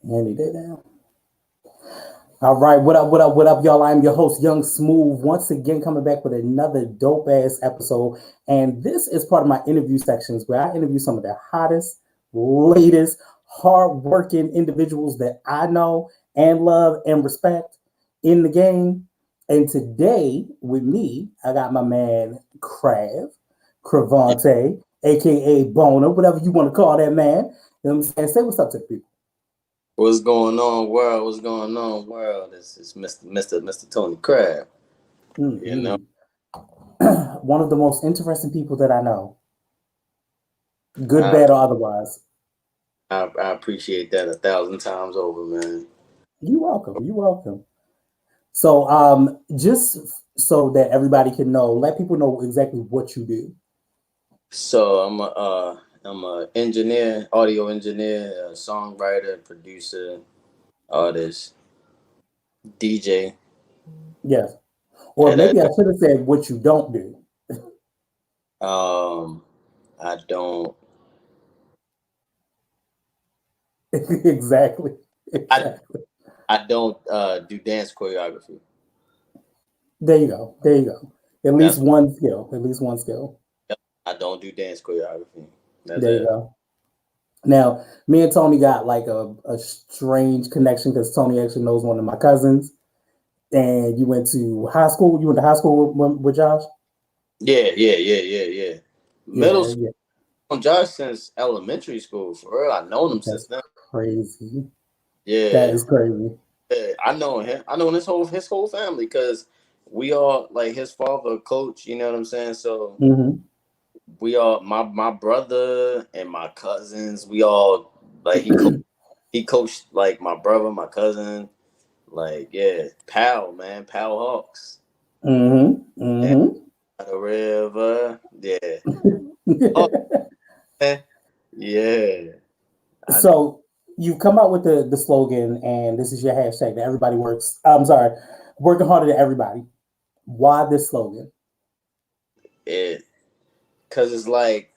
Any day now. All right, what up, y'all? I'm your host, Young Smooth, once again coming back with another dope ass episode. And this is part of my interview sections where I interview some of the hottest, latest, hardworking individuals that I know and love and respect in the game. And today with me, I got my man Cravante, aka Boner, whatever you want to call that man. You know what I'm saying? Say what's up to the people. What's going on, world? What's going on, world? This is Mr. Tony Crab. You know, Mm-hmm. One of the most interesting people that I know, good, I bad, or otherwise. I appreciate that 1,000 times over, man. You're welcome. You're welcome. So, just so that everybody can know, let people know exactly what you do. So I'm a engineer, audio engineer, songwriter, producer, artist, DJ, Yes. Or and maybe I should have said what you don't do. um I don't Exactly. I Exactly. I don't do dance choreography. There you go. There you go. At least That's one skill. At least one skill. I don't do dance choreography. That's There you it. go. Now, me and Tony got like a strange connection because Tony actually knows one of my cousins. And you went to high school. You went to high school with Josh. Yeah. Middle Yeah, school, yeah. Josh since elementary school. For real, I known him since That's then. crazy. That Yeah, is crazy. yeah, I know him. I know his whole family because we all like his father, a coach. You know what I'm saying? So Hmm. we all my brother and my cousins. We all like he coached like my brother, my cousin. Like yeah, pal man, pal Hawks. Hmm. Yeah, Hmm. the river. Yeah. Oh man. Yeah. I So you've come out with the slogan, and this is your hashtag that everybody works. I'm sorry, working harder than everybody. Why this slogan? it because it's like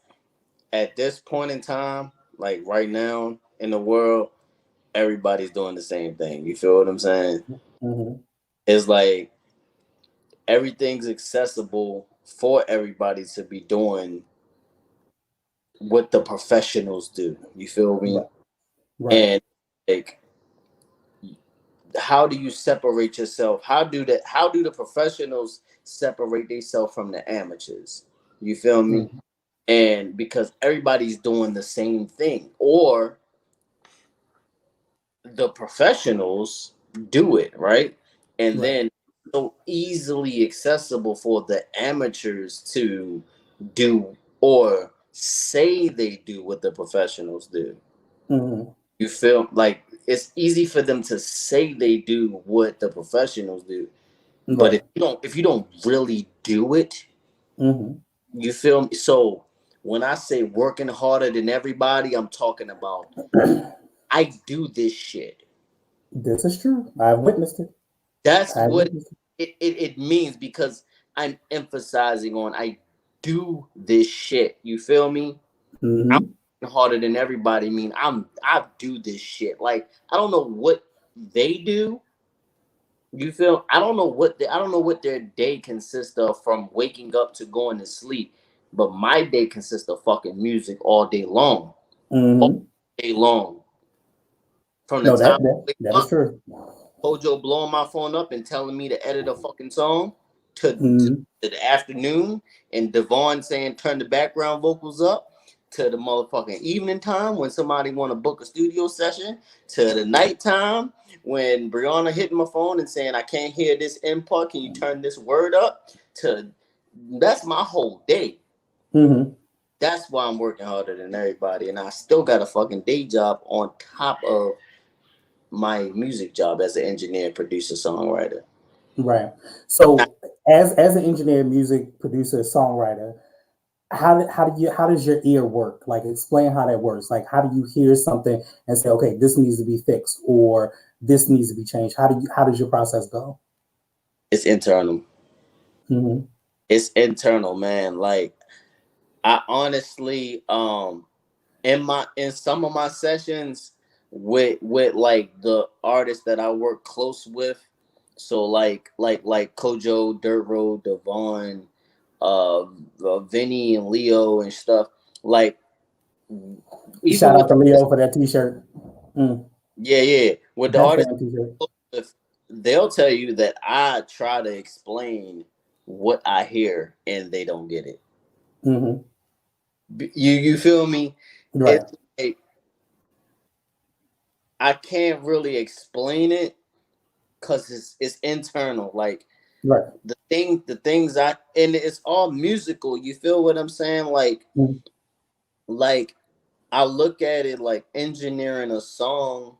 at this point in time, like right now in the world, everybody's doing the same thing. You feel what I'm saying? Hmm. It's like everything's accessible for everybody to be doing what the professionals do. You feel me? Right. Right. And like, how do you separate yourself? How do the professionals separate themselves from the amateurs? You feel me? Hmm. And because everybody's doing the same thing, or the professionals do it right, and Right. then so easily accessible for the amateurs to do or say they do what the professionals do. Hmm. You feel like it's easy for them to say they do what the professionals do, but Right. if you don't really do it, Hmm. you feel me? So when I say working harder than everybody, I'm talking about I do this shit. This is true. I've witnessed it. That's I've what witnessed it means because I'm emphasizing on I do this shit. You feel me? it. I'm Hmm. harder than everybody. Mean I do this shit. Like I don't know what they do. You feel? I don't know what their day consists of from waking up to going to sleep. But my day consists of fucking music all Hmm. day long. From the No, time that I that wake that is up, true. Hojo blowing my phone up and telling me to edit a fucking song to Hmm. the afternoon, and Devon saying turn the background vocals up to the motherfucking evening time when somebody want to book a studio session to the nighttime when Brianna hitting my phone and saying I can't hear this input, can you turn this word up to that's my whole day. Hmm. That's why I'm working harder than everybody, and I still got a fucking day job on top of my music job as an engineer, producer, songwriter. Right. So, as an engineer, music producer, songwriter, how does your ear work? Like, explain how that works. Like, how do you hear something and say, okay, this needs to be fixed or this needs to be changed? How does your process go? It's internal. Hmm. It's internal, man. Like I honestly, in some of my sessions, with like the artists that I work close with. So like Kojo, Dirt Road, Devon, Vinny and Leo and stuff. Like even Shout with out the to Leo for that T-shirt. Mm, yeah, with the best artists damn T-shirt. with, they'll tell you that I try to explain what I hear and they don't get it. Mm-hmm. You feel me? Right, It's like I can't really explain it because it's internal. Like right. the things I and it's all musical. You feel what I'm saying? Mm, Like I look at it like engineering a song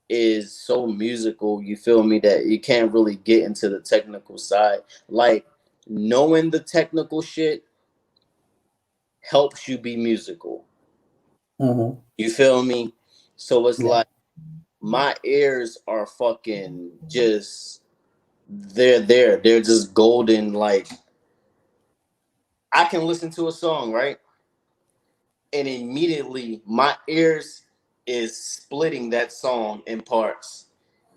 is so musical, you feel me, that you can't really get into the technical side. Like knowing the technical shit helps you be musical. mm-hmm. You feel me? So it's Yeah. like my ears are fucking just they're there. They're just golden. Like I can listen to a song, right? And immediately my ears is splitting that song in parts.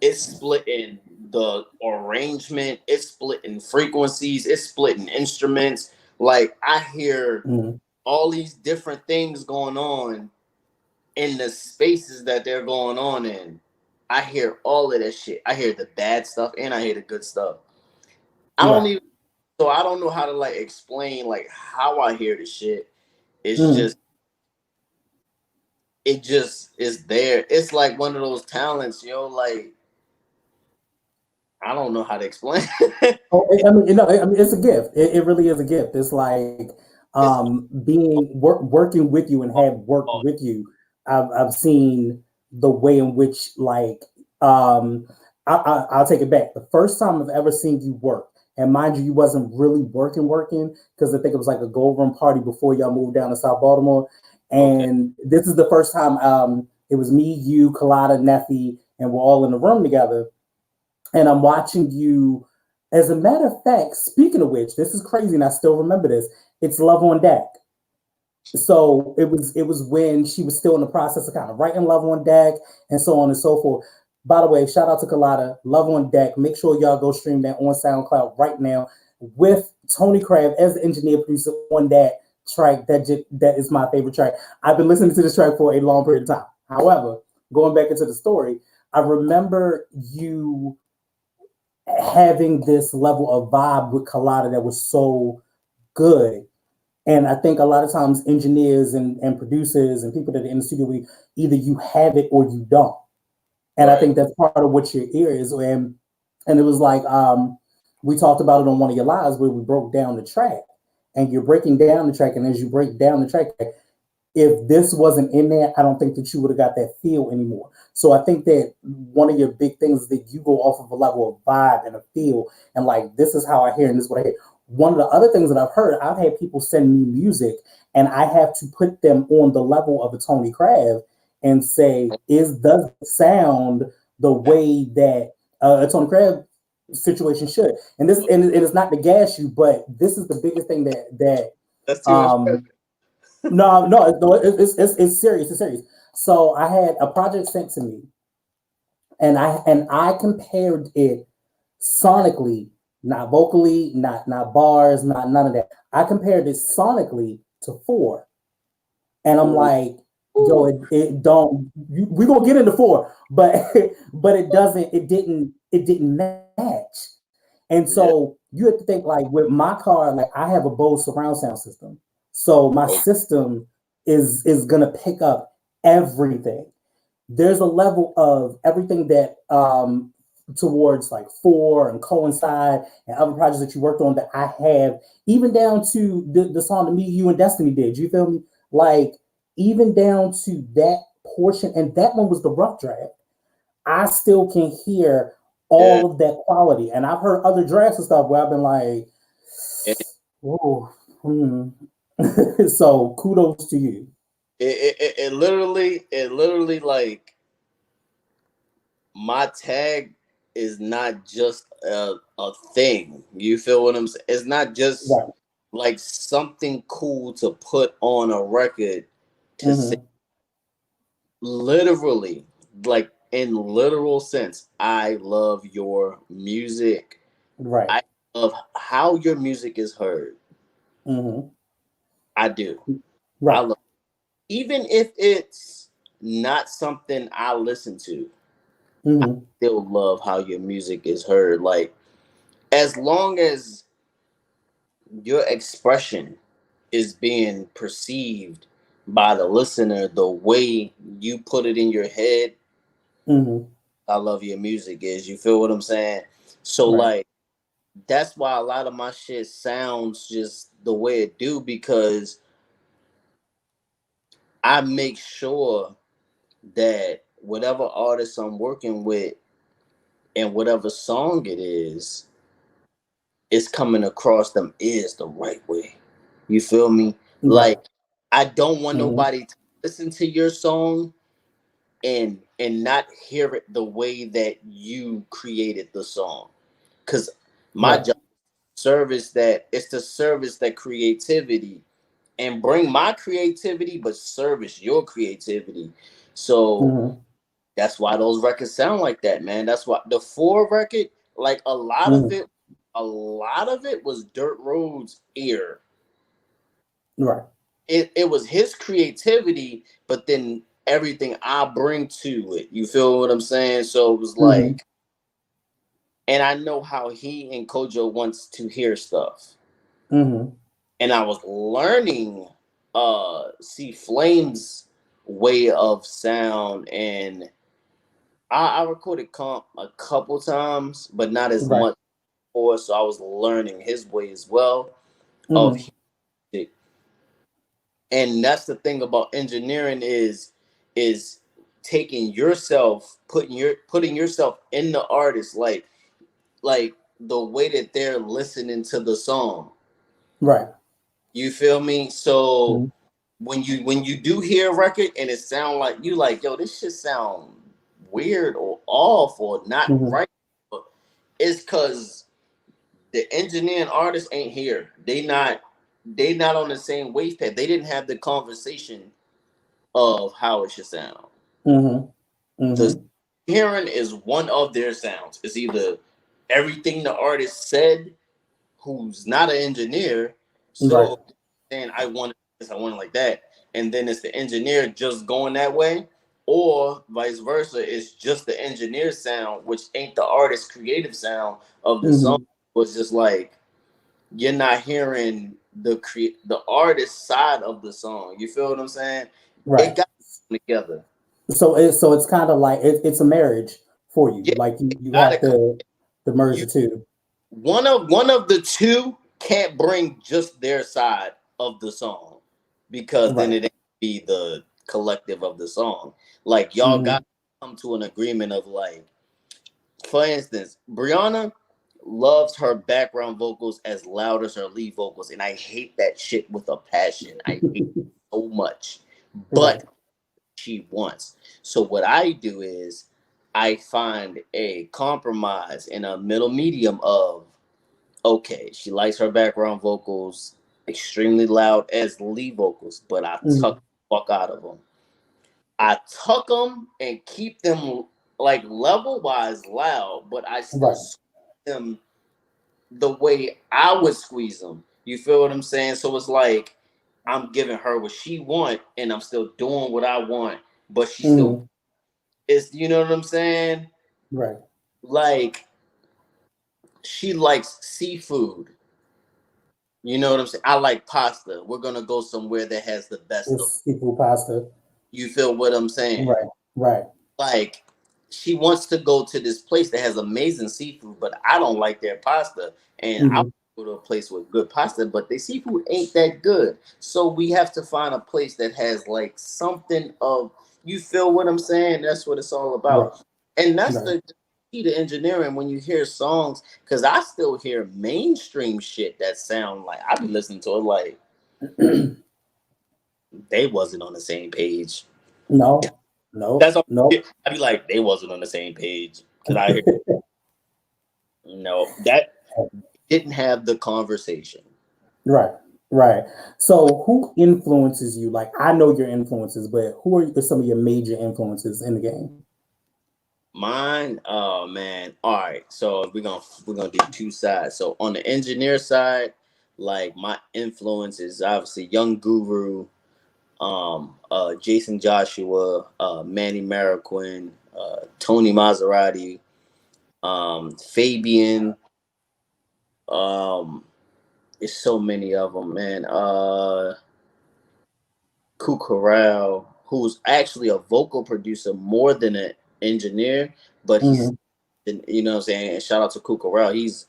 It's splitting the arrangement, it's splitting frequencies, it's splitting instruments. Like I hear Mm-hmm. all these different things going on in the spaces that they're going on in. I hear all of that shit. I hear the bad stuff and I hear the good stuff. I don't Right. even so I don't know how to like explain like how I hear the shit. It's Mm. just it just is there. It's like one of those talents, like I don't know how to explain. Oh, I mean, it's a gift. It really is a gift. It's like It's working with you and have worked oh, with you. I've seen the way in which um, I'll take it back. The first time I've ever seen you work, and mind you, you wasn't really working because I think it was like a go room party before y'all moved down to South Baltimore. okay. And this is the first time it was me, you, Kalada, Neffy, and we're all in the room together and I'm watching you. As a matter of fact, speaking of which, this is crazy, and I still remember this. It's Love on Deck. So it was when she was still in the process of kind of writing Love on Deck and so on and so forth. By the way, shout out to Colada, Love on Deck. Make sure y'all go stream that on SoundCloud right now with Tony Crab as the engineer producer on that track. That is my favorite track. I've been listening to this track for a long period of time. However, going back into the story, I remember you having this level of vibe with Colada that was so good. And I think a lot of times engineers and producers and people that are in the studio, either you have it or you don't. And I Right. think that's part of what your ear is. And it was like we talked about it on one of your lives where we broke down the track. And you're breaking down the track, and as you break down the track, if this wasn't in there, I don't think that you would have got that feel anymore. So I think that one of your big things is that you go off of a level of vibe and a feel, and like this is how I hear and this is what I hear. One of the other things that I've heard, I've had people send me music, and I have to put them on the level of a Tony Crave and say, is does it sound the way that a Tony Crave situation should? And this and it is not to gas you, but this is the biggest thing That's too much um pressure. no, it's serious. It's serious. So I had a project sent to me, and I compared it sonically, not vocally, not bars, not none of that. I compared it sonically to four, and I'm Ooh, like, yo, ooh. it don't. We gonna get into four, but but it doesn't. It didn't match. And Yeah. so you have to think like with my car, like I have a Bose surround sound system. So my Okay. system is gonna pick up everything. There's a level of everything that towards like four and coincide and other projects that you worked on that I have, even down to the song that me, you, and Destiny did. You feel me? Like even down to that portion, and that one was the rough draft. I still can hear Yeah. all of that quality. And I've heard other drafts and stuff where I've been like, It, oh, hmm. So kudos to you. it literally like my tag is not just a thing. You feel what I'm saying? It's not just Right. like something cool to put on a record to say Hmm. literally, like in literal sense, I love your music. Right. I love how your music is heard. Mm-hmm. I do. I Right. love, even if it's not something I listen to, I Mm-hmm. still love how your music is heard. Like, as long as your expression is being perceived by the listener the way you put it in your head, Mm-hmm. I love your music is. You feel what I'm saying? So Right. like that's why a lot of my shit sounds just the way it do, because I make sure that whatever artist I'm working with and whatever song it is coming across them is the right way. You feel me? Right. Like, I don't want Mm-hmm. nobody to listen to your song and not hear it the way that you created the song. Cause my Right. job service that it's to service that creativity and bring my creativity, but service your creativity. So Mm-hmm. that's why those records sound like that, man. That's why the four record, like Mm-hmm. a lot of it was Dirt Road's ear. Right. It was his creativity, but then everything I bring to it. You feel what I'm saying? So it was Mm-hmm. like, and I know how he and Kojo wants to hear stuff. Mm-hmm. And I was learning see Flame's way of sound, and I recorded comp a couple times, but not as Right. much before, so I was learning his way as well of Mm-hmm. music. And that's the thing about engineering is taking yourself, putting yourself in the artist, like the way that they're listening to the song. Right. You feel me? So Mm-hmm. when you do hear a record and it sound like you like, yo, this shit sound weird or off or not Mm-hmm. right, it's because the engineer and artist ain't here. They not on the same wavepath. They didn't have the conversation of how it should sound. Mm-hmm. The Mm-hmm. hearing is one of their sounds. It's either everything the artist said, who's not an engineer, Right. so saying I want this, I want it like that, and then it's the engineer just going that way, or vice versa. It's just the engineer sound, which ain't the artist's creative sound of the song. Mm-hmm. Was just like you're not hearing the artist side of the song. You feel what I'm saying? It Right. got together. So it's kind of like it's a marriage for you. Yeah, Like it you have gotta come. to merge You the two. one of the two can't bring just their side of the song, because then Right. it ain't be the collective of the song. Like y'all got Mm-hmm. to come to an agreement of like, for instance, Brianna loves her background vocals as loud as her lead vocals, and I hate that shit with a passion. I hate it so much, Right. but she wants. So what I do is I find a compromise in a middle medium of, okay, she likes her background vocals extremely loud as lead vocals, but I tuck Mm-hmm. the fuck out of them. I tuck them and keep them like level wise loud, but I still Right. squeeze them the way I would squeeze them. You feel what I'm saying? So it's like I'm giving her what she want, and I'm still doing what I want, but she still Mm-hmm. is. You know what I'm saying? Right. Like she likes seafood. You know what I'm saying? I like pasta. We're gonna go somewhere that has the best of. It's seafood pasta. You feel what I'm saying? Right. Right. Like she wants to go to this place that has amazing seafood, but I don't like their pasta, and I Mm-hmm. go to a place with good pasta, but the seafood ain't that good. So we have to find a place that has like something of. You feel what I'm saying? That's what it's all Right. about, and that's Right. the key to engineering when you hear songs. Because I still hear mainstream shit that sound like I be listening to it like they wasn't on the same page. No. No. That's all. No. I'd be like, they wasn't on the same page. Cause I hear no, that didn't have the conversation. Right. Right. So, who influences you? Like, I know your influences, but who are some of your major influences in the game? Mine, oh man. All right. So we're gonna do two sides. So on the engineer side, like my influence is obviously Young Guru, Jason Joshua, Manny Marroquin, Tony Maserati, Fabian. Um, it's so many of them, man. Corral, who's actually a vocal producer more than an engineer, but he's, Hmm. you know what I'm saying. And shout out to Corral. He's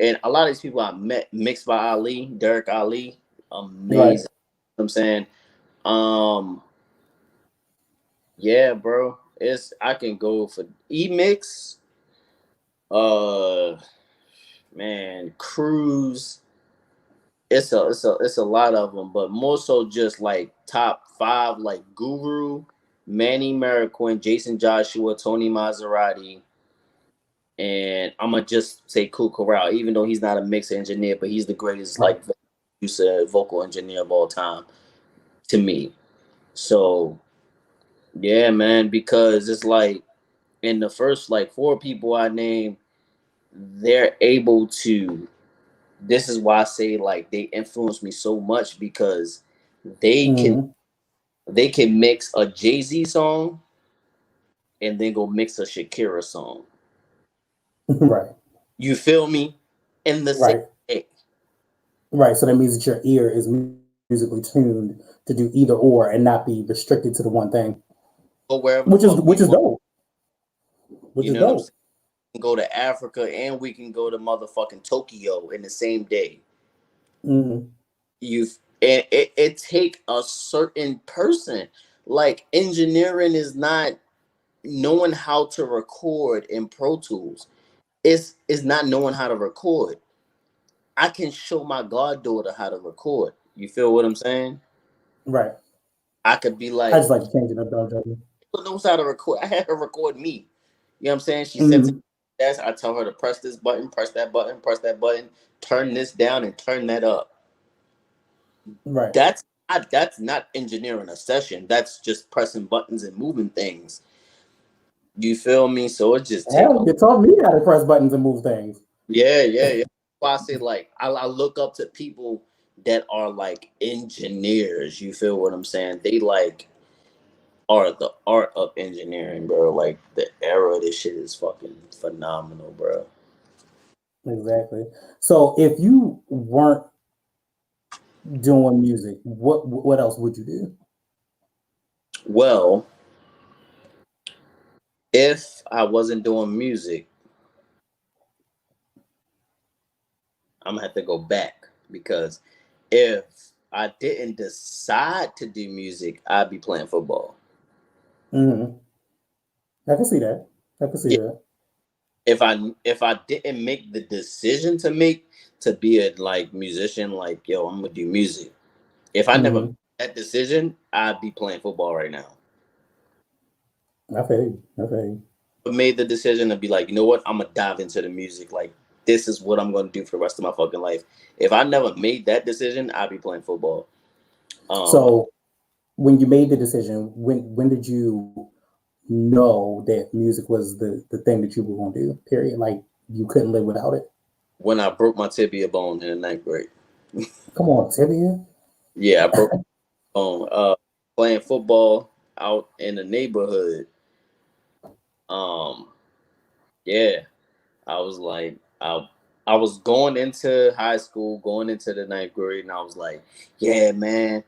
and a lot of these people I met, mixed by Ali, Derek Ali, Right. amazing. You know what I'm saying, um, yeah, bro. It's I can go for E-Mix, uh, man, Cruz. It's a lot of them, but more so just like top five, like Guru, Manny Marroquin, Jason Joshua, Tony Maserati, and I'm gonna just say Cool Corral, even though he's not a mix engineer, but he's the greatest Right. like producer, vocal engineer of all time to me. So yeah, man, because it's like in the first like four people I named, they're able to. This is why I say like they influence me so much because they can Hmm. they can mix a Jay-Z song and then go mix a Shakira song. Right. You feel me? In the same Right. day. Right. So that means that your ear is musically tuned to do either or and not be restricted to the one thing, Go wherever the fuck we which is want. dope. Which You is know what I'm dope. saying? We can go to Africa and we can go to motherfucking Tokyo in the same day. Hmm. You and it take a certain person. Like engineering is not knowing how to record in Pro Tools. It's not knowing how to record. I can show my goddaughter how to record. You feel what I'm saying? Right. I could be I like, just like to change it up, don't you? who knows how to record? I had her record me. You know what I'm saying? She sits Hmm. at the desk. I tell her to press this button, press that button, press that button, turn this down, and turn that up. Right. That's not engineering a session. That's just pressing buttons and moving things. You feel me? So it just take Hell, a you taught me how to press buttons and move things. yeah. That's why I say like I look up to people that are like engineers. You feel what I'm saying? They like are the art of engineering, bro. Like the era of this shit is fucking phenomenal, bro. Exactly. So if you weren't doing music, what else would you do? Well, if I wasn't doing music, I'm gonna have to go back because if I didn't decide to do music, I'd be playing football. Hmm. I can see that. I can see Yeah. that. If I didn't make the decision to be a like musician, like yo, I'm gonna do music. If I never made Hmm. that decision, I'd be playing football right now. I feel you. I feel you. Made the decision to be like, you know what, I'm gonna dive into the music. Like, this is what I'm gonna do for the rest of my fucking life. If I never made that decision, I'd be playing football. Um, So when you made the decision, when did you know that music was the thing that you were going to do? Period. Like you couldn't live without it. when I broke my tibia bone in the ninth grade. Come on, Tibia. Yeah, I broke my bone playing football out in the neighborhood. Um, yeah, I was like, I was going into high school, going into the ninth grade, and I was like, yeah, man,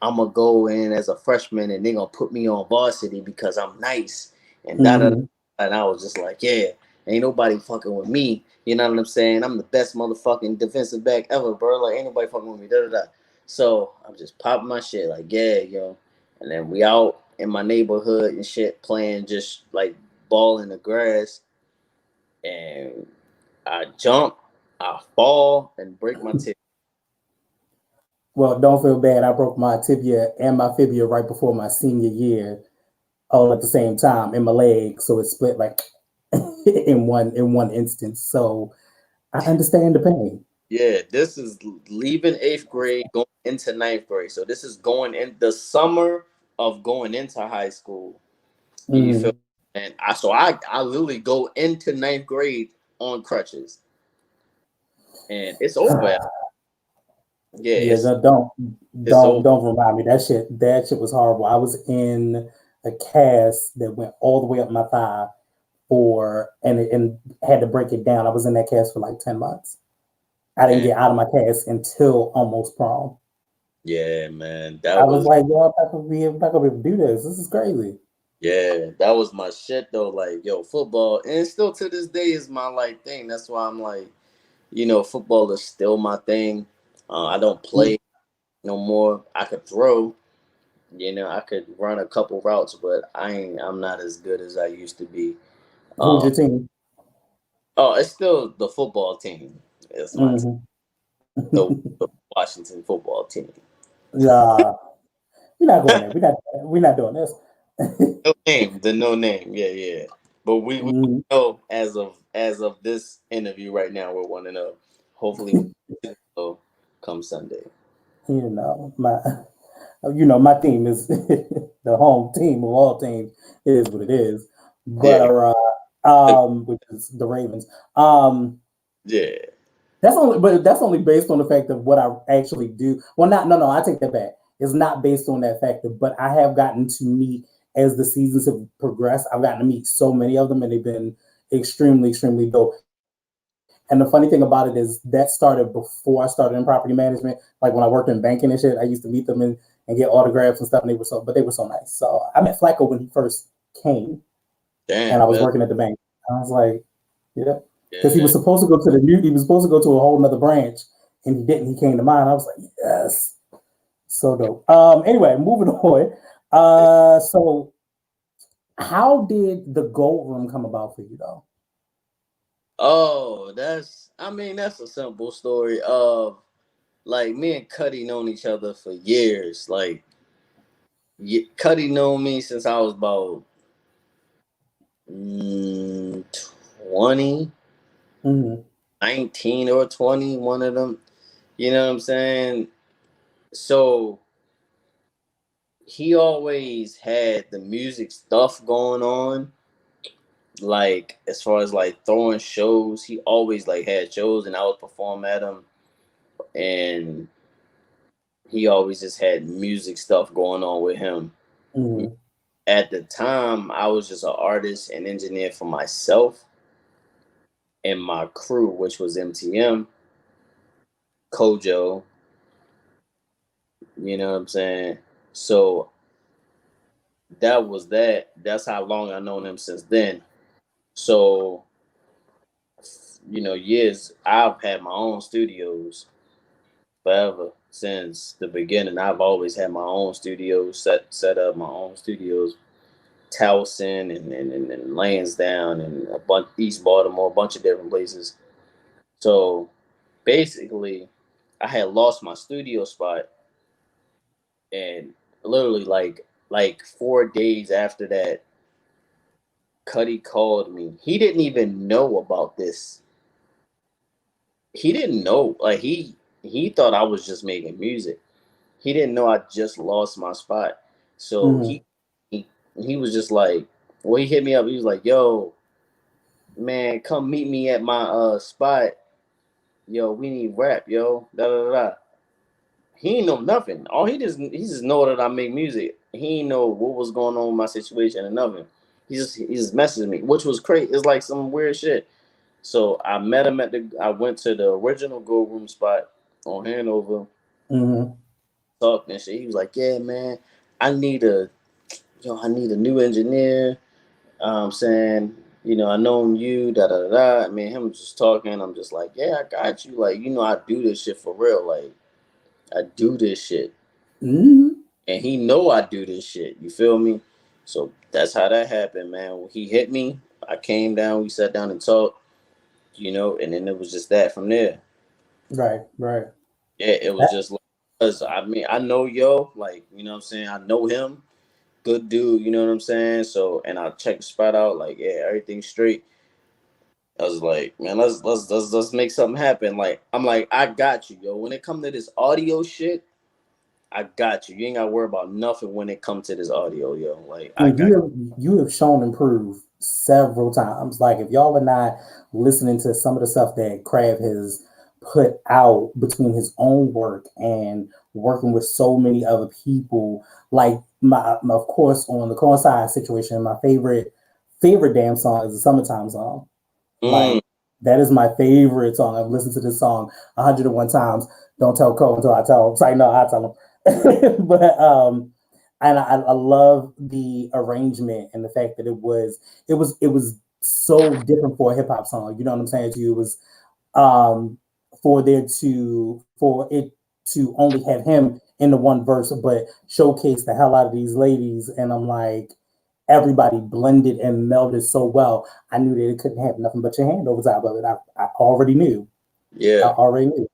I'm gonna go in as a freshman and they're gonna put me on varsity because I'm nice and da da. Hmm. And I was just like, yeah, ain't nobody fucking with me. You know what I'm saying? I'm the best motherfucking defensive back ever, bro. Like ain't nobody fucking with me. Da da da. So I'm just popping my shit like, yeah, yo. And then we out in my neighborhood and shit playing just like ball in the grass. And I jump, I fall and break my tip. Well, don't feel bad. I broke my tibia and my fibia right before my senior year, all at the same time in my leg. So it split like in one instance. So I understand the pain. Yeah, this is leaving 8th grade, going into 9th grade. So this is going in the summer of going into high school. You feel? Mm. And I literally go into 9th grade on crutches, and it's over. Yeah, Yeah, it's over. don't remind me. That shit was horrible. I was in a cast that went all the way up my thigh and had to break it down. I was in that cast for like 10 months. I didn't And get out of my cast until almost prom. yeah, man, I was like, yo, I'm not gonna be able to do this. This is crazy. that was my shit though. Like, yo, football, and still to this day is my like thing. That's why I'm like, football is still my thing. I don't play no more. I could throw. I could run a couple routes, but I'm not as good as I used to be. Who's Um, your team? oh, it's still the football team. It's my team, Hmm. the Washington football team. Yeah, we're not going there. We're not doing this. No name, the no name. Yeah, yeah. But we Mhm. know as of this interview right now, we're 1-0. Hopefully, we 2-0 come Sunday. My team is the home team of all teams. It is what it is. But Yeah, which is the Ravens. Um, yeah. that's only based on the fact of what I actually do. Well, not no, no, I take that back. It's not based on that factor, but I have gotten to meet as the seasons have progressed. I've gotten to meet so many of them, and they've been extremely, extremely dope. And the funny thing about it is that started before I started in property management. Like when I worked in banking and shit, I used to meet them and get autographs and stuff, and they were so nice. So I met Flacco when he first came, and I Damn, was man. working at the bank. I was like, yeah, because he Yeah. was supposed to go to the new, he was supposed to go to a whole nother branch, and he didn't. He came to mine. I was like, yes, so dope. Anyway, moving on. So how did the gold room come about for you though? Oh, that's a simple story of like me and Cuddy known each other for years. Like Cuddy known me since I was about 20, Mm-hmm. 19 or 20, one of them. You know what I'm saying? So he always had the music stuff going on. Like as far as like throwing shows, he always like had shows and I would perform at them. And he always just had music stuff going on with him. Mm-hmm. At the time, I was just an artist and engineer for myself and my crew, which was MTM, Kojo, you know what I'm saying? So that was that. That's how long I known him since then. So, years I've had my own studios forever since the beginning. I've always had my own studios, set up my own studios, Towson and Lansdowne and a bunch East Baltimore, a bunch of different places. So basically, I had lost my studio spot, and literally like 4 days after that, Cuddy called me. He didn't even know about this. He didn't know. Like he thought I was just making music. He didn't know I just lost my spot. So Mm-hmm. he was just like, well, he hit me up. He was like, "Yo, man, come meet me at my spot. Yo, we need rap, yo. Da da da." He ain't know nothing. All he just know that I make music. He ain't know what was going on with my situation and nothing. He just messaged me, which was crazy. It's like some weird shit. So I met him I went to the original Go Room spot on Hanover, Mm-hmm. talked and shit. He was like, "Yeah, man, I need a I need a new engineer." Saying, I known you, da da da. I mean, him just talking. I'm just like, yeah, I got you. Like, I do this shit for real. Like, I do this shit, Mm-hmm. and he know I do this shit. You feel me? So that's how that happened, man. When he hit me, I came down. We sat down and talked. And then it was just that from there. Right, right. Yeah, it was just like, cause I mean, I know yo, like, what I'm saying, I know him, good dude. You know what I'm saying? So, and I checked the spot out, like, yeah, everything's straight. I was like, man, let's make something happen. Like, I'm like, I got you, yo. When it come to this audio shit, I got you. You ain't gotta worry about nothing when it comes to this audio, yo. Like, I And got you have shown improve several times. Like if y'all are not listening to some of the stuff that Krav has put out between his own work and working with so many other people, like of course on the coincide situation, my favorite damn song is the summertime song. you. Like that is my favorite song. I've listened to this song 101 times. Don't tell Cole until I tell him. It's like no, I tell him. But and I love the arrangement and the fact that it was so different for a hip hop song. You know what I'm saying to you? It was um for it to only have him in the one verse, but showcase the hell out of these ladies. And I'm like, everybody blended and melded so well. I knew that it couldn't have nothing but your hand over top of it. I already knew. I Yeah, already knew.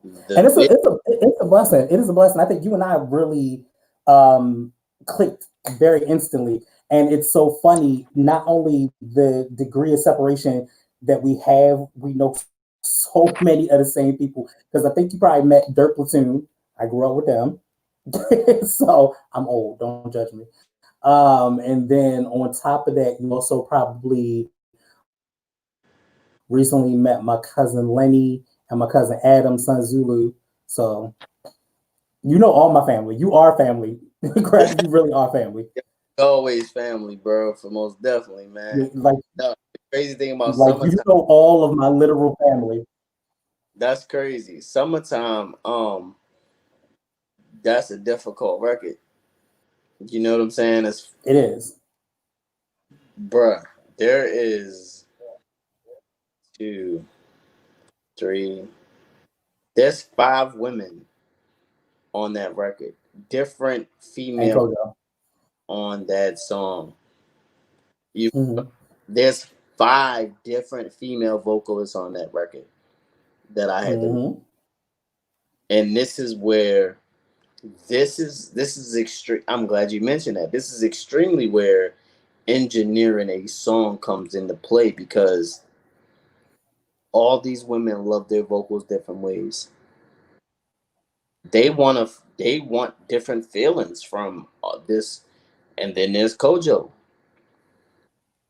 the And it's a vid- it's a it's a blessing. It is a blessing. I think you and I really um clicked very instantly. And it's so funny, not only the degree of separation that we know so many of the same people. Because I think you probably met Dirt Platoon. I grew up with them. So I'm old, don't judge me. And then on top of that, you also probably recently met my cousin Lenny and my cousin Adam, son Zulu. So you know all my family. You are family. Crap, you really are family. always family, bro. For most definitely, man. Like No, the crazy thing about like you summertime, know all of my literal family. that's crazy. Summertime, that's a difficult record. You know what I'm saying? It's It is. bruh. There is two, three. There's five women on that record. Different And female Kojo. on that song. You Mm-hmm. there's five different female vocalists on that record that I had to, Mm-hmm. and this is extreme. I'm glad you mentioned that. This is extremely where engineering a song comes into play because all these women love their vocals different ways. They want different feelings from this, and then there's Kojo.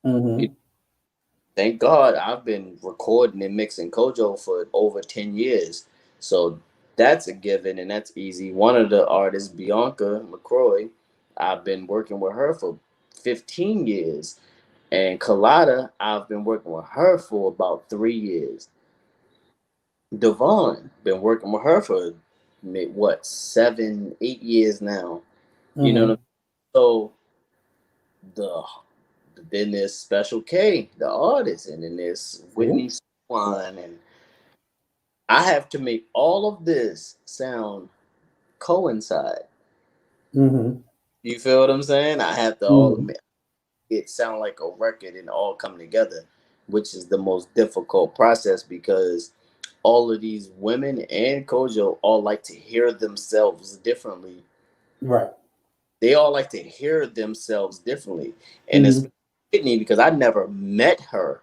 Mm-hmm. Thank God I've been recording and mixing Kojo for over 10 years. So that's a given and that's easy. One of the artists, Bianca McCroy, I've been working with her for 15 years. And Colada, I've been working with her for about 3 years. Devon, been working with her for what, 7, 8 years now. You know what I mean? Mm-hmm. So the then there's Special K, the artist, and then there's Whitney Cool. Swan, and I have to make all of this sound coincide. Mm-hmm. You feel what I'm saying? I have to all Mm-hmm. it sound like a record and all come together, which is the most difficult process because all of these women and Kojo all like to hear themselves differently. Right. They all like to hear themselves differently, and it's Mm-hmm. Whitney because I never met her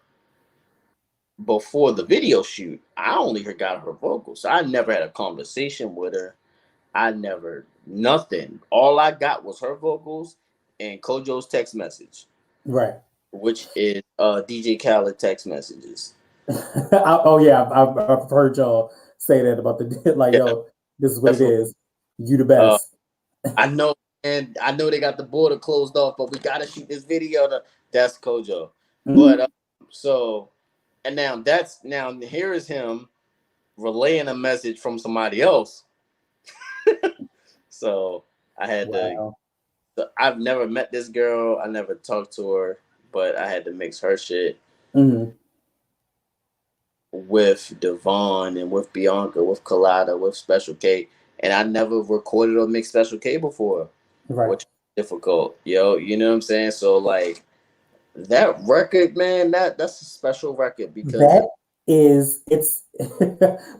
before the video shoot. I only got her vocals. So I never had a conversation with her. I never nothing. All I got was her vocals and Kojo's text message, Right. which is DJ Khaled text messages. Oh yeah, I've heard y'all say that about the like, Yeah, yo, this is what it definitely. is. You the Uh, best. I know, and I know they got the border closed off, but we gotta shoot this video. That's Kojo. But Mm-hmm. so, and now here is him relaying a message from somebody else. So I had to. Wow. I've never met this girl. I never talked to her, but I had to mix her shit Mm-hmm. with Devon and with Bianca, with Colada, with Special K. And I never recorded or mixed Special K before, Right. which is difficult. Yo, you know what I'm saying? So like that record, man, that's a special record because That is, it's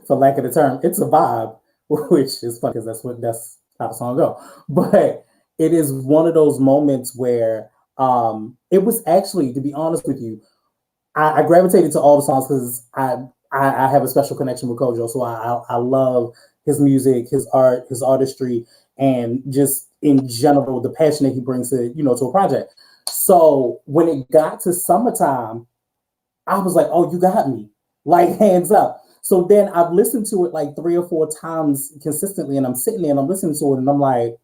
for lack of the term, it's a vibe, which is funny because that's how the song go. But it is one of those moments where it was actually, to be honest with you, I gravitated to all the songs because I have a special connection with Kojo, so I love his music, his art, his artistry, and just in general the passion that he brings to to a project. So when it got to summertime, I was like, oh, you got me, like hands up. So then I've listened to it like 3 or 4 times consistently, and I'm sitting there and I'm listening to it, and I'm like,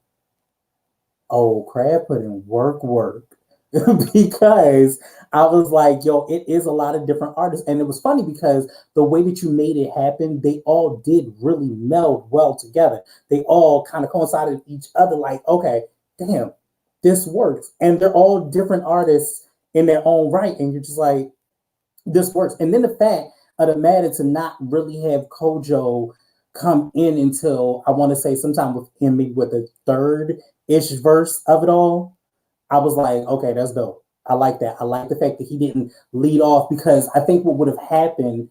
oh, Crab put in work because I was like, yo, it is a lot of different artists. And it was funny because the way that you made it happen, they all did really meld well together. They all kind of coincided with each other, like, okay, damn, this works. And they're all different artists in their own right. And you're just like, this works. And then the fact of the matter to not really have Kojo come in until I want to say sometime within maybe with the third ish verse of it all, I was like, okay, that's dope. I like that. I like the fact that he didn't lead off because I think what would have happened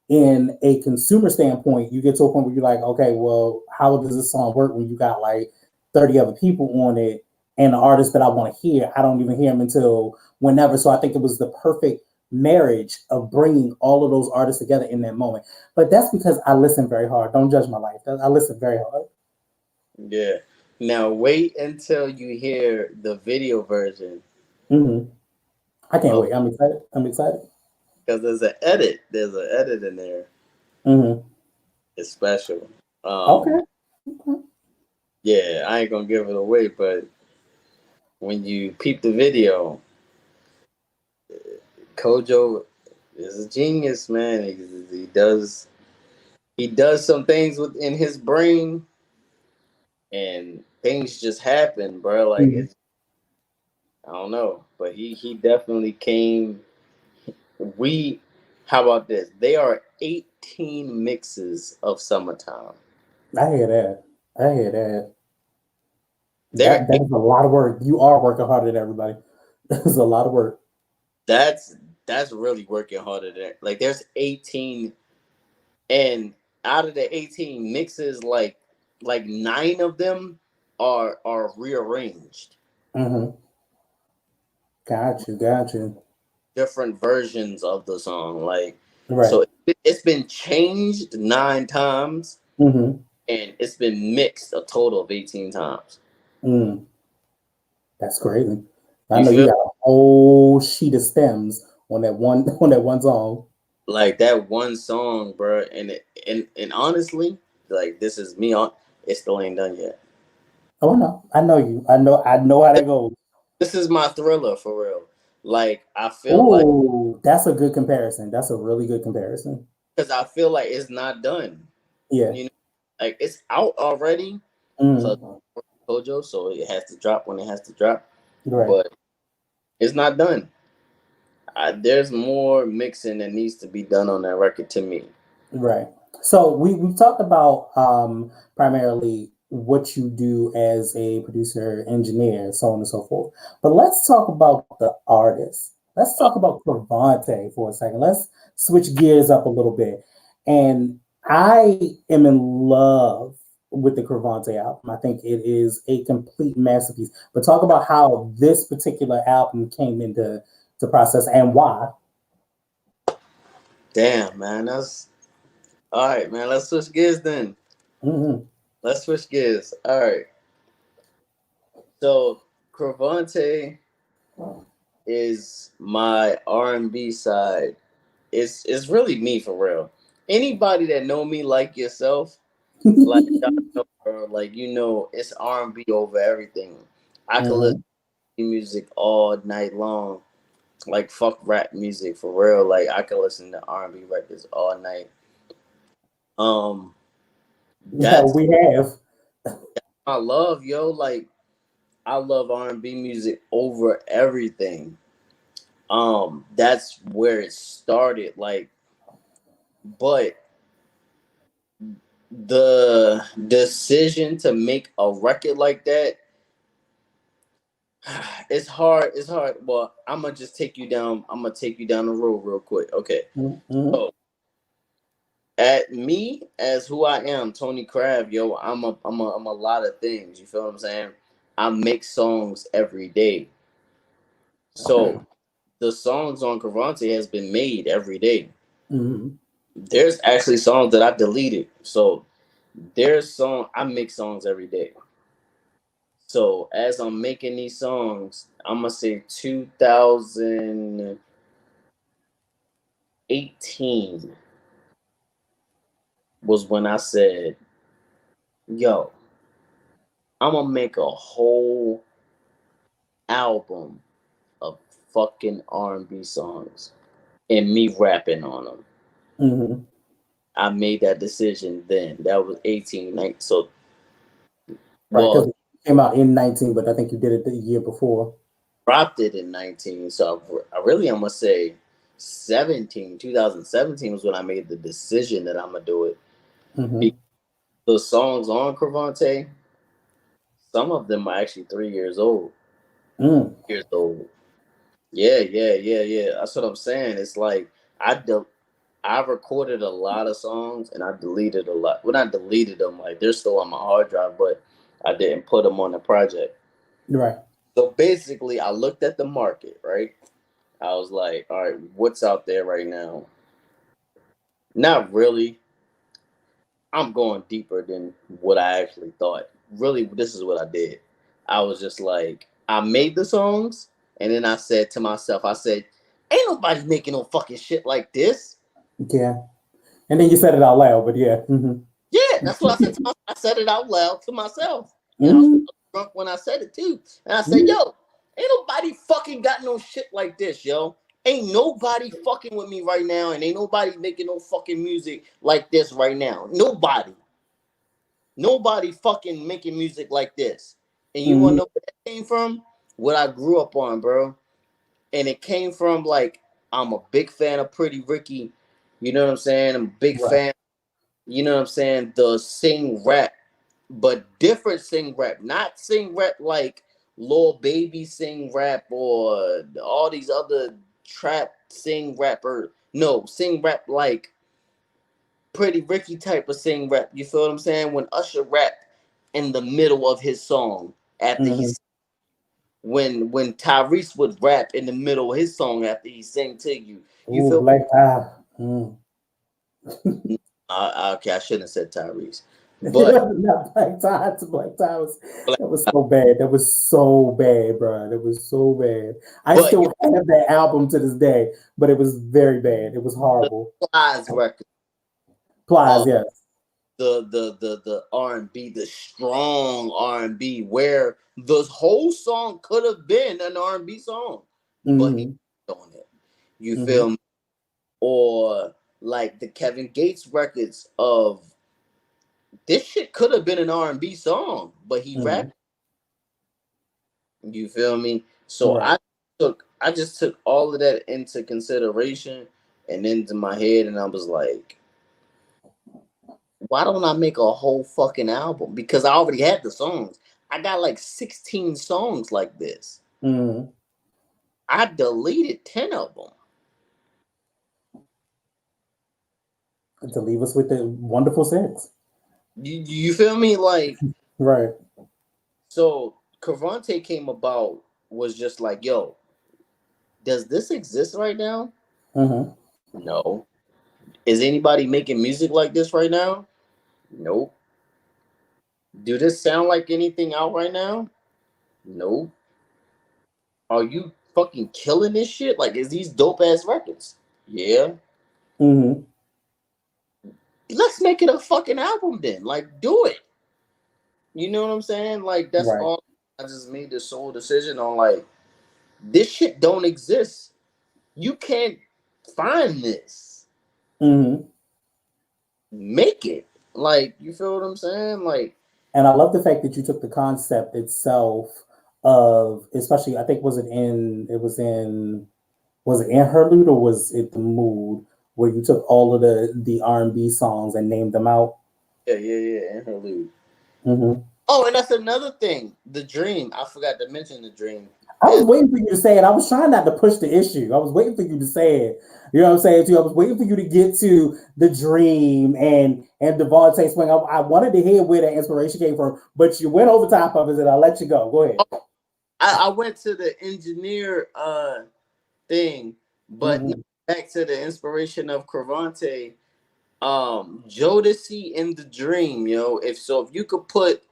in a consumer standpoint, you get to a point where you're like, okay, well, how does this song work when you got like 30 other people on it and the artist that I want to hear, I don't even hear him until whenever. So I think it was the perfect marriage of bringing all of those artists together in that moment. But that's because I listen very hard. Don't judge my life. I listen very hard. Yeah. Now wait until you hear the video version Hmm. I can't of wait. I'm excited. I'm excited. because there's an edit. There's an edit in there. Hmm. It's special. Okay. Yeah, I ain't gonna give it away, but when you peep the video, Kojo is a genius, man. He does some things within his brain, and things just happen, bro. Like Mhm. it's I don't know, but he definitely came. We, how about this? They are 18 mixes of summertime. I hear that. I hear that. There, That is a lot of work. You are working harder than everybody. That's a lot of work. that's that's really working harder there. Like there's 18, and out of the 18 mixes, like 9 of them are rearranged, Hmm. Got you. Got you. different versions of the song. Like Right. so, it's been changed 9 times, Hmm. and it's been mixed a total of 18 times. Mm. That's crazy. I You know you feel got a whole sheet of stems on that one on that one song. like that one song, bro, and honestly, like this is me on. It still ain't done yet. Oh no, I know you. I know how that goes. This is my thriller for real. Like I feel like Oh, that's a good comparison. That's a really good comparison. because I feel like it's not done. Yeah. You know, like it's out already. So Mm. Kojo, so it has to drop when it has to drop. Right. But it's not done. There's more mixing that needs to be done on that record to me. Right. So we've talked about primarily what you do as a producer, engineer, so on and so forth. But let's talk about the artist. Let's Uh, talk about Cravante for a second. Let's switch gears up a little bit. And I am in love with the Cravante album. I think it is a complete masterpiece. But talk about how this particular album came into the process and why. Damn, man, that's all right, man. Let's switch gears then. Hmm. Let's switch gears. All right. So Cravante is my R&B side. It's really me for real. Anybody that know me like yourself, like y'all know, bro, like it's R&B over everything. I could listen Hmm. to music all night long. Like fuck rap music for real. Like I could listen to R&B records all night. Um, Yeah, that's we have. my love, yo. Like I love R&B music over everything. That's where it started. Like, but the decision to make a record like that, it's hard. It's hard. Well, I'm gonna just take you down. I'm gonna take you down the road real quick. Okay. Mm-hmm. So at me as who I am, Tony Crab, yo, I'm a lot of things. You feel what I'm saying? I make songs every day. So Okay. the songs on Cavante has been made every day. Mm-hmm. There's actually songs that I deleted. So there's song I make songs every day. So as I'm making these songs, I'm gonna say 2018 was when I said, "Yo, I'm gonna make a whole album of fucking R&B songs and me rapping on them." Mm-hmm. I made that decision then. That was 18, 19. So, Right, because well, it came out in 19, but I think you did it the year before. dropped it in 19. So I really, I'm gonna say 17. 2017 was when I made the decision that I'm gonna do it. Mm-hmm. Because the songs on Cravante, some of them are actually 3 years old. Mm. Years old. Yeah, yeah, yeah, yeah. That's what I'm saying. It's like I recorded a lot of songs and I deleted a lot. Well, not deleted them, like they're still on my hard drive, but I didn't put them on the project. Right. So basically, I looked at the market, right? I was like, all right, what's out there right now? Not really. I'm going deeper than what I actually thought. Really, this is what I did. I was just like, I made the songs, and then I said to myself, I said, ain't nobody making no fucking shit like this. Yeah. And then you said it out loud, but yeah. Mm-hmm. Yeah, that's what I said to myself. I said it out loud to myself. And I was Mm-hmm. drunk when I said it too. And I said, Mm-hmm. yo, ain't nobody fucking got no shit like this, yo. Ain't nobody fucking with me right now, and ain't nobody making no fucking music like this right now. Nobody. Nobody fucking making music like this. And you wanna Mm-hmm. know where that came from? What I grew up on, bro. And it came from like I'm a big fan of Pretty Ricky. You know what I'm saying? I'm a big Right. fan, you know what I'm saying, the sing rap, but different sing rap, not sing rap like Lil Baby sing rap or all these other trap sing rapper. No, sing rap like Pretty Ricky type of sing rap. You feel what I'm saying? When Usher rap in the middle of his song after Mm-hmm. he's when Tyrese would rap in the middle of his song after he sang to you. You Ooh, feel Black Eye. Mm. okay, I shouldn't have said Tyrese. But Not Black Tie to Black Tie that was so bad. That was so bad, bro. That was so bad. I but you still have that album to this day, but it was very bad. It was the horrible. Plies record, Plies, yes. the R&B, the strong R&B, where the whole song could have been an R&B song, but he Mm-hmm. on it. You Mm-hmm. feel me? Or like the Kevin Gates records of this shit could have been an R&B song, but he Mm-hmm. rapped. You feel me? So Right. I just took all of that into consideration and into my head, and I was like, why don't I make a whole fucking album? Because I already had the songs. I got like 16 songs like this. Mm-hmm. I deleted 10 of them. To leave us with the wonderful six. You feel me? Like, Right. so Cavante came about was just like, yo, does this exist right now? Mm-hmm. No. Is anybody making music like this right now? Nope. Do this sound like anything out right now? Nope. Are you fucking killing this shit? Like, is these dope ass records? Yeah. Mm-hmm. Let's make it a fucking album then. Like, do it. You know what I'm saying? Like, that's Right. all. I just made this sole decision on like, this shit don't exist. You can't find this. Mm-hmm. Make it. Like, you feel what I'm saying? Like, And I love the fact that you took the concept itself of, especially, I think, was it Interlude or was it the Mood, where you took all of the R&B songs and named them out? yeah, yeah, yeah, interlude. Mm-hmm. Oh, and that's another thing. The Dream. I forgot to mention the Dream. I was Is waiting for you to say it. I was trying not to push the issue. I was waiting for you to say it. You know what I'm saying to you? I was waiting for you to get to the Dream and Devontae Swing. I wanted to hear where that inspiration came from, but you went over top of it, and I'll let you go. Go ahead. I went to the engineer. thing. But Mm-hmm. back to the inspiration of Cravante, Jodeci in the Dream, if you could put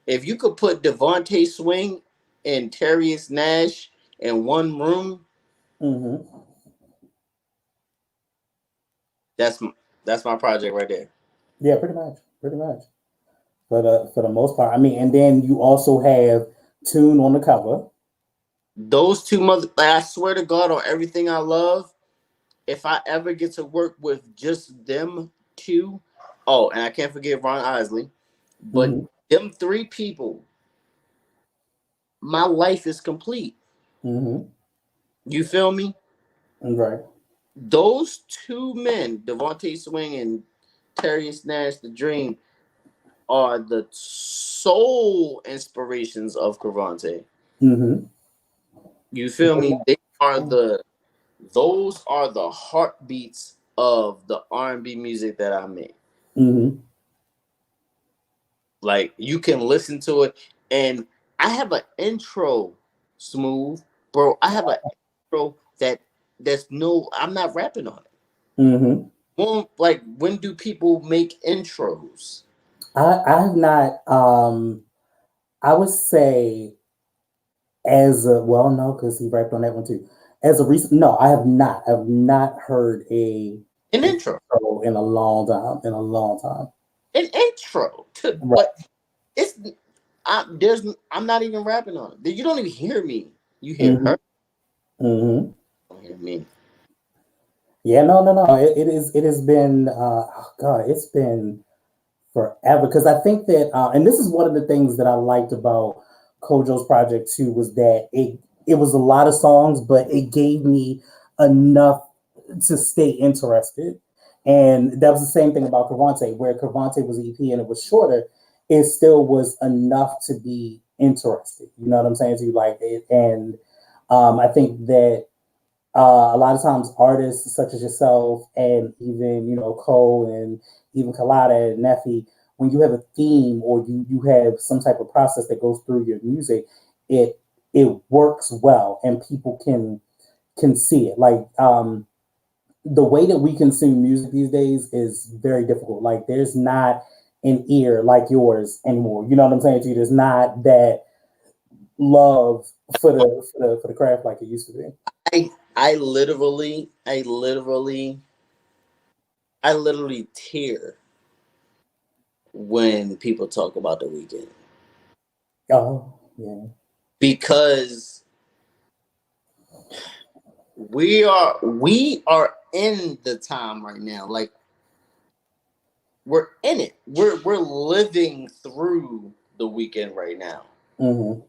Devontae Swing and Terrius Nash in one room, Mm-hmm. that's that's my project right there. Yeah, pretty much. Pretty much. For the most part. I mean, and then you also have Tune on the cover. Those two I swear to God on everything I love, if I ever get to work with just them two, oh, and I can't forget Ron Isley, but Mm-hmm. them three people, my life is complete. Mm-hmm. You feel me? Right. Those two men, Devontae Swing and Terrius Nash, the Dream, are the sole inspirations of Cravante. Mm-hmm. You feel me? Those are the heartbeats of the R&B music that I make. Mm-hmm. Like you can listen to it, and I have an intro, Smooth, bro. I have an intro that's no, I'm not rapping on it. Mm-hmm. Well, like when do people make intros? I have not I would say as a well no, because he rapped on that one too. As a recent no, I have not. I've not heard a An intro, intro in a long time. In a long time. an intro to, Right. but it's I'm not even rapping on it. You don't even hear me. You hear Mm-hmm. her. Mm-hmm. You don't hear me. Yeah, no. It has been oh God, it's been forever because I think that and this is one of the things that I liked about Kojo's project too was that it was a lot of songs, but it gave me enough to stay interested. And that was the same thing about Cavante, where Cavante was EP and it was shorter, it still was enough to be interested. You know what I'm saying to you, like it, and I think that a lot of times artists such as yourself and even Cole and even Kalada and Neffy, when you have a theme or you have some type of process that goes through your music, it it works well and people can see it. Like the way that we consume music these days is very difficult. Like there's not an ear like yours anymore. You know what I'm saying to you? There's not that love for the craft like it used to be. I literally tear when people talk about the weekend Oh yeah. because we are in the time right now. Like we're in it. We're living through the weekend right now, Mm-hmm.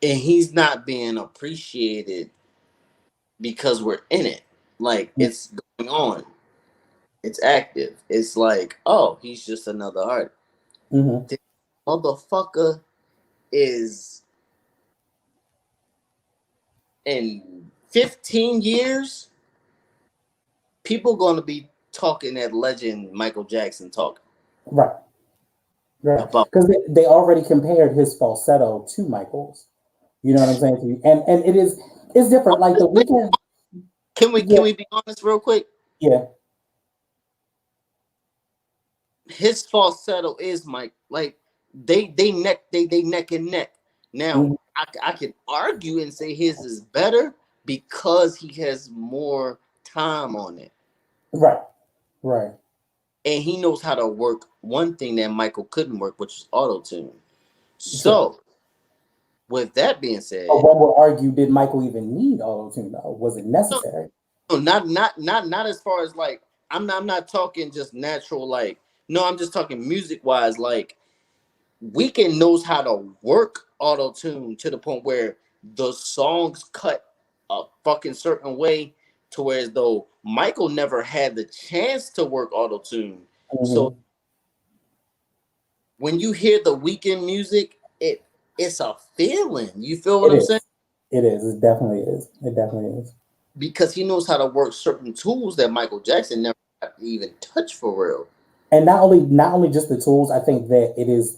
and he's not being appreciated because we're in it. Like it's going on. It's active. It's like, oh, he's just another art. Mm-hmm. This motherfucker is in 15 years, people gonna be talking that legend Michael Jackson talking Right. Right. about. Because they already compared his falsetto to Michael's. You know what I'm saying to you? And it's different. Like the weekend. Can Yeah. we be honest real quick? Yeah. His falsetto is Mike. Like they neck and neck. Now Mm-hmm. I can argue and say his is better because he has more time on it. Right. Right. And he knows how to work one thing that Michael couldn't work, which is auto tune. True. So, with that being But said, one would argue, did Michael even need auto tune though? Was it no, necessary? no, not as far as like I'm not talking just natural like no, I'm just talking music wise. Like Weekend knows how to work auto tune to the point where the songs cut a fucking certain way to where as though Michael never had the chance to work auto tune. So Mm-hmm. when you hear the Weekend music, it's a feeling. You feel what It I'm saying? is. It is. It definitely is. It definitely is. Because he knows how to work certain tools that Michael Jackson never even touched for real. And not only just the tools, I think that it is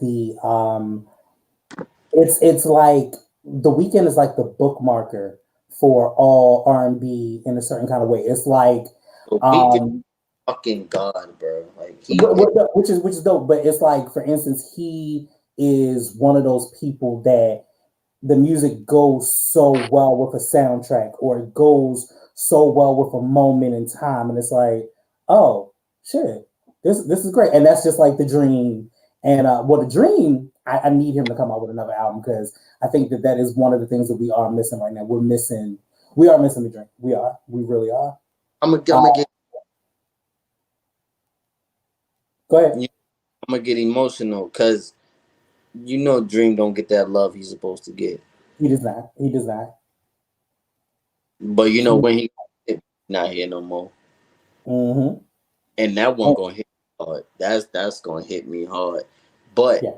it's like the weekend is like the bookmarker for all R&B in a certain kind of way. It's like, So Pete is um, fucking god, bro. Like which is dope. But it's like, for instance, he is one of those people that the music goes so well with a soundtrack, or it goes so well with a moment in time, and it's like, oh shit, this is great. And that's just like the dream. And the dream, I need him to come out with another album, because I think that is one of the things that we are missing right now. We are missing the dream. We really are. I'm uh, gonna get Go ahead. I'm gonna get emotional because Dream don't get that love he's supposed to get. He does not. But when he not here no more, Mm-hmm. and that one gonna hit me hard. That's gonna hit me hard. But Yeah.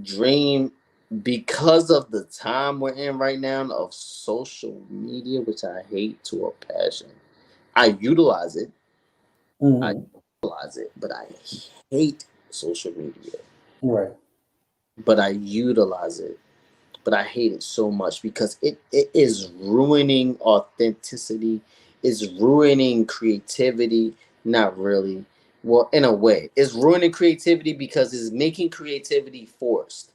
Dream, because of the time we're in right now of social media, which I hate to a passion. I utilize it. I Mm-hmm. utilize it, but I hate social media. Right. But I utilize it. But I hate it so much because it is ruining authenticity, is ruining creativity. Not really. Well, in a way, it's ruining creativity because it's making creativity forced.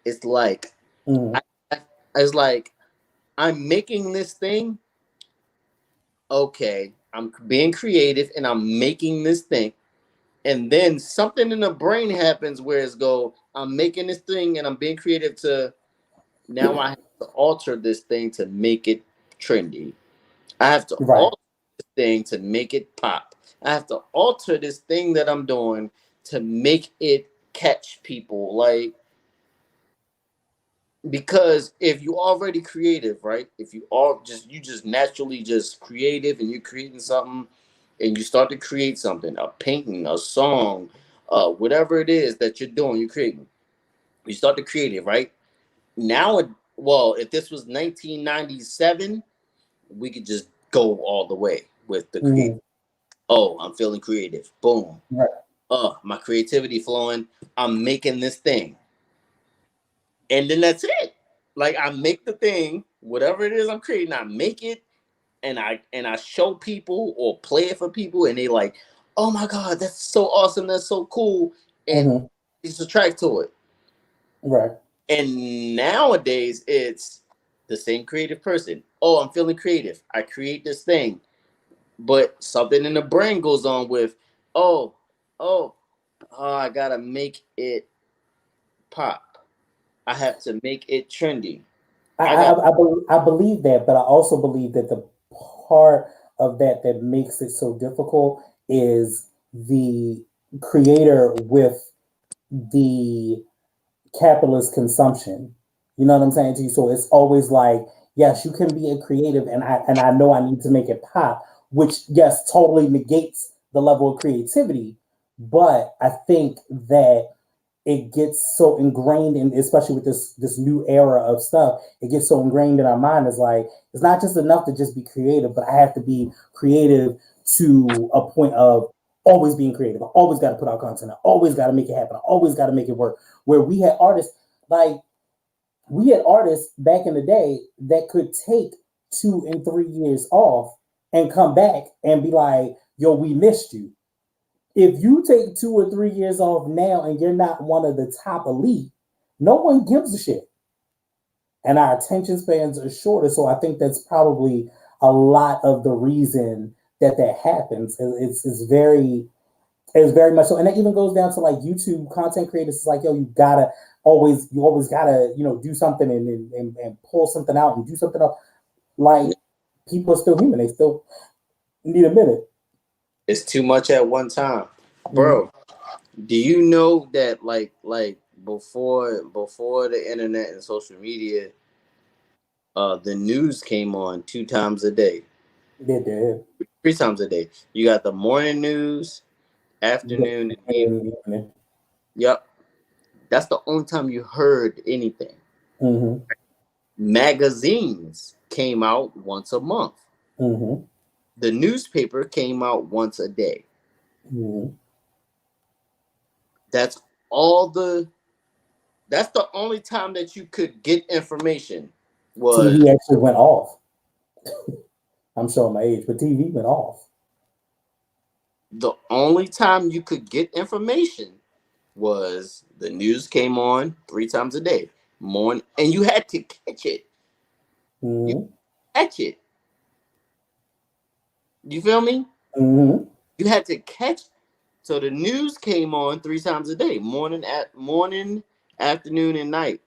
It's like Mm-hmm. I, it's like I'm making this thing. Okay, I'm being creative and I'm making this thing, and then something in the brain happens where it's go. I'm making this thing and I'm being creative to now I have to alter this thing to make it trendy. I have to Right. alter this thing to make it pop. I have to alter this thing that I'm doing to make it catch people. Like, because if you already creative, right? If you just naturally just creative and you're creating something and you start to create something, a painting, a song, whatever it is that you're doing, you're creating. You start to create it, right? Now, well, if this was 1997, we could just go all the way with the create. Mm-hmm. Oh, I'm feeling creative. Boom. Right. My creativity flowing. I'm making this thing. And then that's it. Like I make the thing, whatever it is I'm creating, I make it and I show people or play it for people and they like, oh my God, that's so awesome, that's so cool. And Mm-hmm. it's attract to it. Right. And nowadays it's the same creative person. Oh, I'm feeling creative. I create this thing. But something in the brain goes on with, oh, oh, I gotta make it pop. I have to make it trendy. I, I I, got I believe that, but I also believe that the part of that that makes it so difficult is the creator with the capitalist consumption. You know what I'm saying to you? So it's always like, yes, you can be a creative, and I know I need to make it pop, which yes, totally negates the level of creativity. But I think that it gets so ingrained in, especially with this new era of stuff, it gets so ingrained in our mind. It's like, it's not just enough to just be creative, but I have to be creative to a point of always being creative. I always got to put out content. I always got to make it happen. I always got to make it work. Where like we had artists back in the day that could take 2 and 3 years off and come back and be like, yo, we missed you. If you take 2 or 3 years off now and you're not one of the top elite, no one gives a shit. And our attention spans are shorter. So I think that's probably a lot of the reason that happens. It's very much so. And that even goes down to like YouTube content creators. It's like, yo, you always gotta, do something and pull something out and do something else. Like, people are still human. They still need a minute. it's too much at one time. Mm-hmm. Bro, do you know that like before the internet and social media, the news came on 2 times a day, They did. 3 times a day. You got the morning news, afternoon, and evening. Yep. That's the only time you heard anything. Mm-hmm. Magazines came out once a month. Mm-hmm. The newspaper came out once a day. Mm-hmm. That's all the that's the only time that you could get information. was TV actually went off. I'm showing my age, but TV went off. the only time you could get information was the news came on 3 times a day, morning, and you had to catch it. You Mm-hmm. catch it. You feel me? Mm-hmm. You had to catch. So the news came on 3 times a day, morning, afternoon, and night.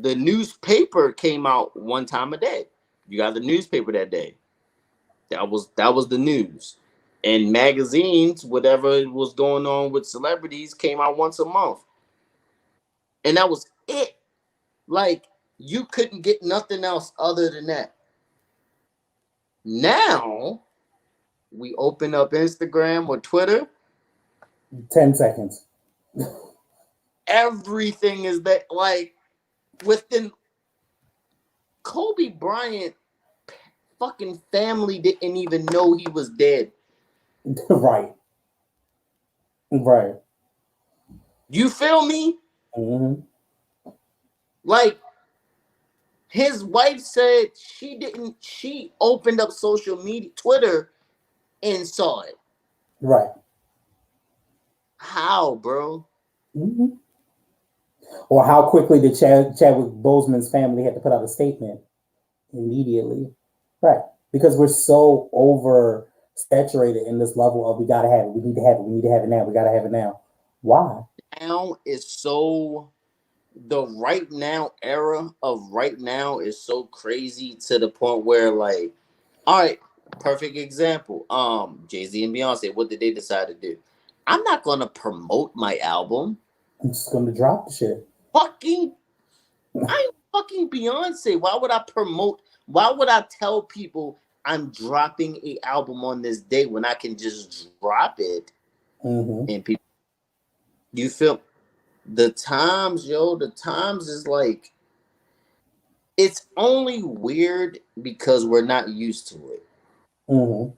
The newspaper came out 1 time a day. You got the newspaper that day. That was the news. And magazines, whatever was going on with celebrities, came out once a month. And that was it. Like you couldn't get nothing else other than that. Now we open up Instagram or Twitter, 10 seconds. everything is that like within Kobe Bryant fucking family didn't even know he was dead. Right. Right. You feel me? Mm-hmm. Like his wife said she opened up social media Twitter and saw it. Right. How, bro? Mm-hmm. Or how quickly did Chadwick Boseman's family had to put out a statement immediately? Right. Because we're so over saturated in this level of we gotta have it, we need to have it, we need to have it now, we gotta have it now. Why? Now is so the right now era of right now is so crazy to the point where like, all right, perfect example. Jay-Z and Beyonce, what did they decide to do? I'm not gonna promote my album. I'm just gonna drop the shit. Fucking I'm fucking Beyonce. Why would I promote? Why would I tell people I'm dropping a album on this day when I can just drop it Mm-hmm. and people? You feel the times, yo? The times is like it's only weird because we're not used to it. Mm-hmm.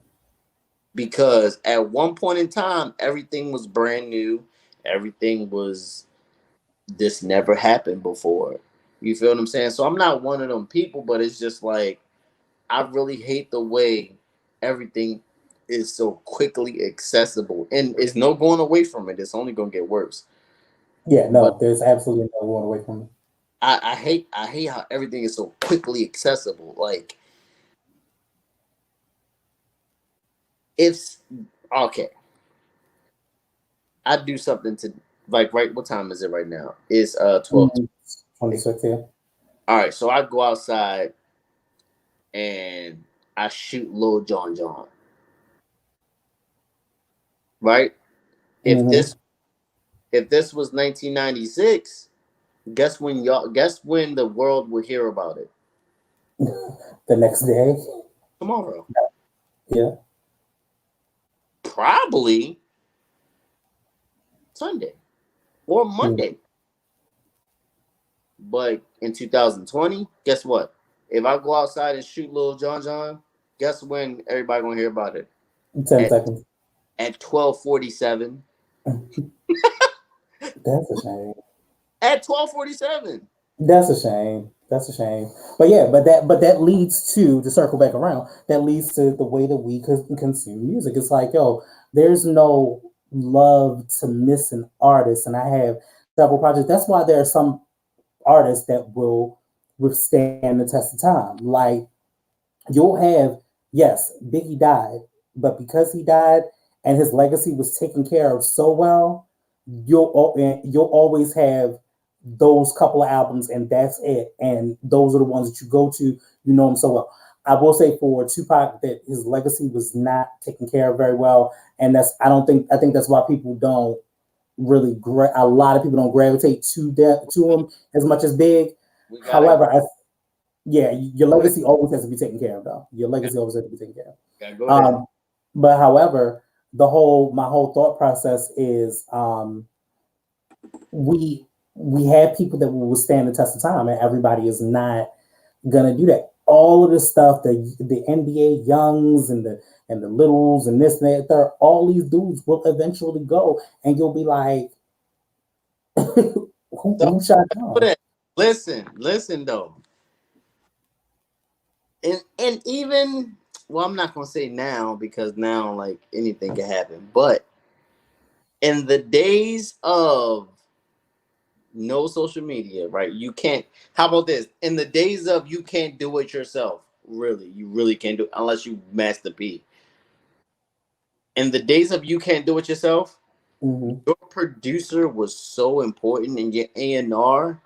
Because at one point in time, everything was brand new. Everything was this never happened before. You feel what I'm saying? So I'm not one of them people, but it's just like I really hate the way everything is so quickly accessible, and it's no going away from it. It's only gonna get worse. Yeah, But no, there's absolutely no going away from it. I hate how everything is so quickly accessible. Like if okay, I do something to like right. What time is it right now? It's 12. Mm-hmm. 26, yeah. All right, so I go outside and I shoot Lil John John. Right? If Mm-hmm. this if this was 1996, guess when the world will hear about it? The next day. Tomorrow. Yeah. Probably Sunday or Mm. Monday. But in 2020, guess what? If I go outside and shoot Lil John John, guess when everybody gonna hear about it? 10 At seconds. at 12:47. That's a shame. At 12:47. That's a shame. That's a shame. But yeah, but that leads to circle back around. That leads to the way that we consume music. It's like, yo, there's no love to miss an artist, and I have several projects. That's why there are some artists that will withstand the test of time. Like you'll have, yes, Biggie died, but because he died and his legacy was taken care of so well, you'll always have those couple of albums, and that's it. And those are the ones that you go to. You know them so well. I will say for Tupac that his legacy was not taken care of very well, and I think that's why people don't really a lot of people don't gravitate to him as much as Big. We gotta However, yeah, your go ahead. legacy always has to be taken care of, though. Your legacy always has to be taken care of. Gotta go ahead. But however, my whole thought process is we we have people that will withstand the test of time, and everybody is not gonna do that. All of this stuff, the NBA youngs and the littles and this and that, all these dudes will eventually go, and you'll be like, So, who shot down? listen though. And even, well, I'm not gonna say now because now like anything can happen, but in the days of no social media, right? You can't. How about this? In the days of you can't do it yourself. Really, you really can't do it unless you Master P. In the days of you can't do it yourself, Mm-hmm. your producer was so important, and your A&R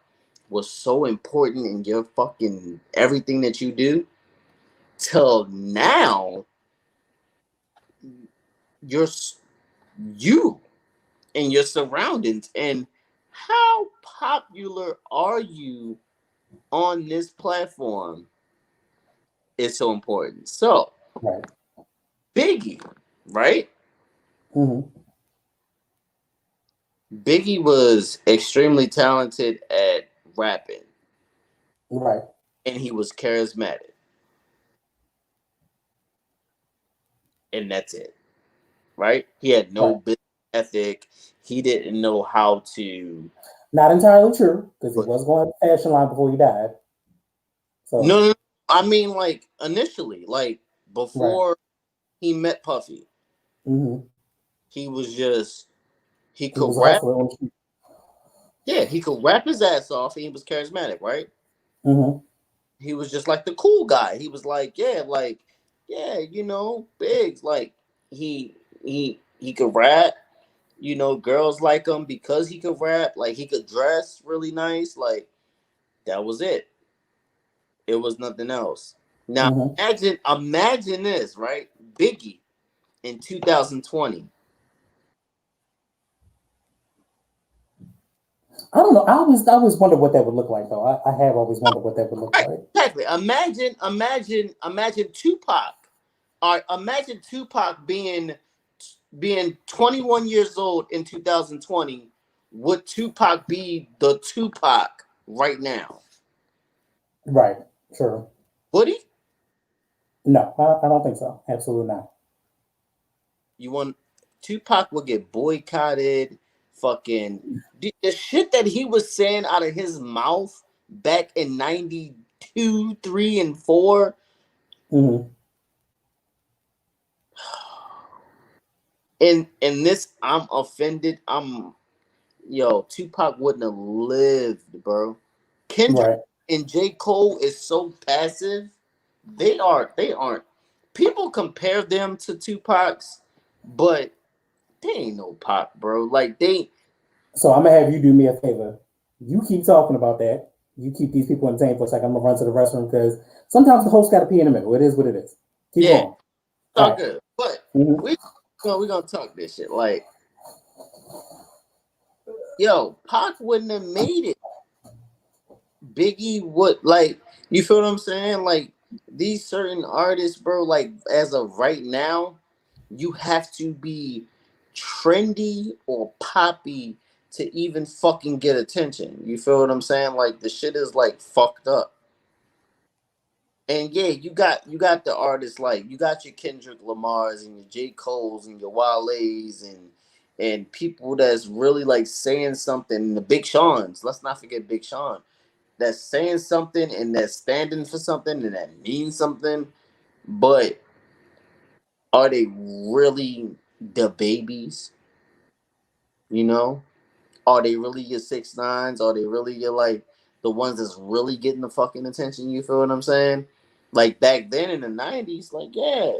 was so important in your fucking everything that you do. Till now, you're you and your surroundings, and how popular are you on this platform is so important. So Right. Biggie, right? Mm-hmm. Biggie was extremely talented at rapping, Right. and he was charismatic, and that's it, right? He had no Right. business ethic. He didn't know how to. Not entirely true because he But was going to the fashion line before he died. no, So no, no, I mean, like initially, like right. before he met Puffy, Mm-hmm. he was just he He could was a rap. hustler on the street. Yeah, he could rap his ass off, and he was charismatic, right? Mm-hmm. He was just like the cool guy. He was like, yeah, Biggs, like he could rap. Girls like him because he could rap. Like he could dress really nice. Like that was it. It was nothing else. Now Mm-hmm. imagine this, right? Biggie in 2020. I don't know. I always wonder what that would look like, though. I have always wondered what that would look Right, like. exactly. Imagine Tupac. All right, imagine Tupac being 21 years old in 2020. Would Tupac be the Tupac right now? Right. Sure. Would he? No, I don't think so. Absolutely not. You want Tupac would get boycotted. Fucking the shit that he was saying out of his mouth back in 92, 3, and 4. Mm-hmm. In this, I'm offended. Tupac wouldn't have lived, bro. Kendrick Right. and J. Cole is so passive. They aren't. People compare them to Tupac's, but they ain't no Pac, bro. Like they, So I'm gonna have you do me a favor. You keep talking about that. You keep these people entertained for a second. I'm gonna run to the restroom because sometimes the host got to pee in the middle. It is what it is. Keep yeah, going. it's All all right. good. But Mm-hmm. we gonna talk this shit. Like, yo, Pac wouldn't have made it. Biggie would, like, you feel what I'm saying? Like these certain artists, bro, like as of right now, you have to be trendy or poppy to even fucking get attention. You feel what I'm saying? Like the shit is like fucked up. And yeah, you got the artists, like you got your Kendrick Lamars and your J. Cole's and your Wale's and people that's really like saying something. The Big Sean's, let's not forget Big Sean, that's saying something and that's standing for something and that means something. But are they really the babies? You know, are they really your 6ix9ines? Are they really your, like, the ones that's really getting the fucking attention? You feel what I'm saying? Like back then in the '90s, like yeah,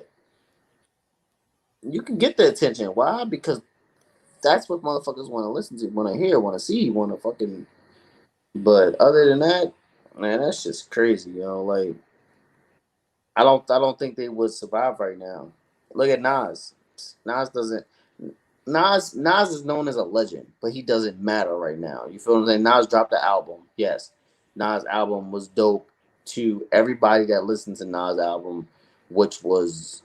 you can get the attention. Why? Because that's what motherfuckers want to listen to, want to hear, want to see, want to fucking. But other than that, man, that's just crazy, yo. Like I don't think they would survive right now. Look at Nas. Nas doesn't. Nas is known as a legend, but he doesn't matter right now. You feel what I'm saying? Nas dropped the album. Yes, Nas album was dope to everybody that listened to Nas album, which was.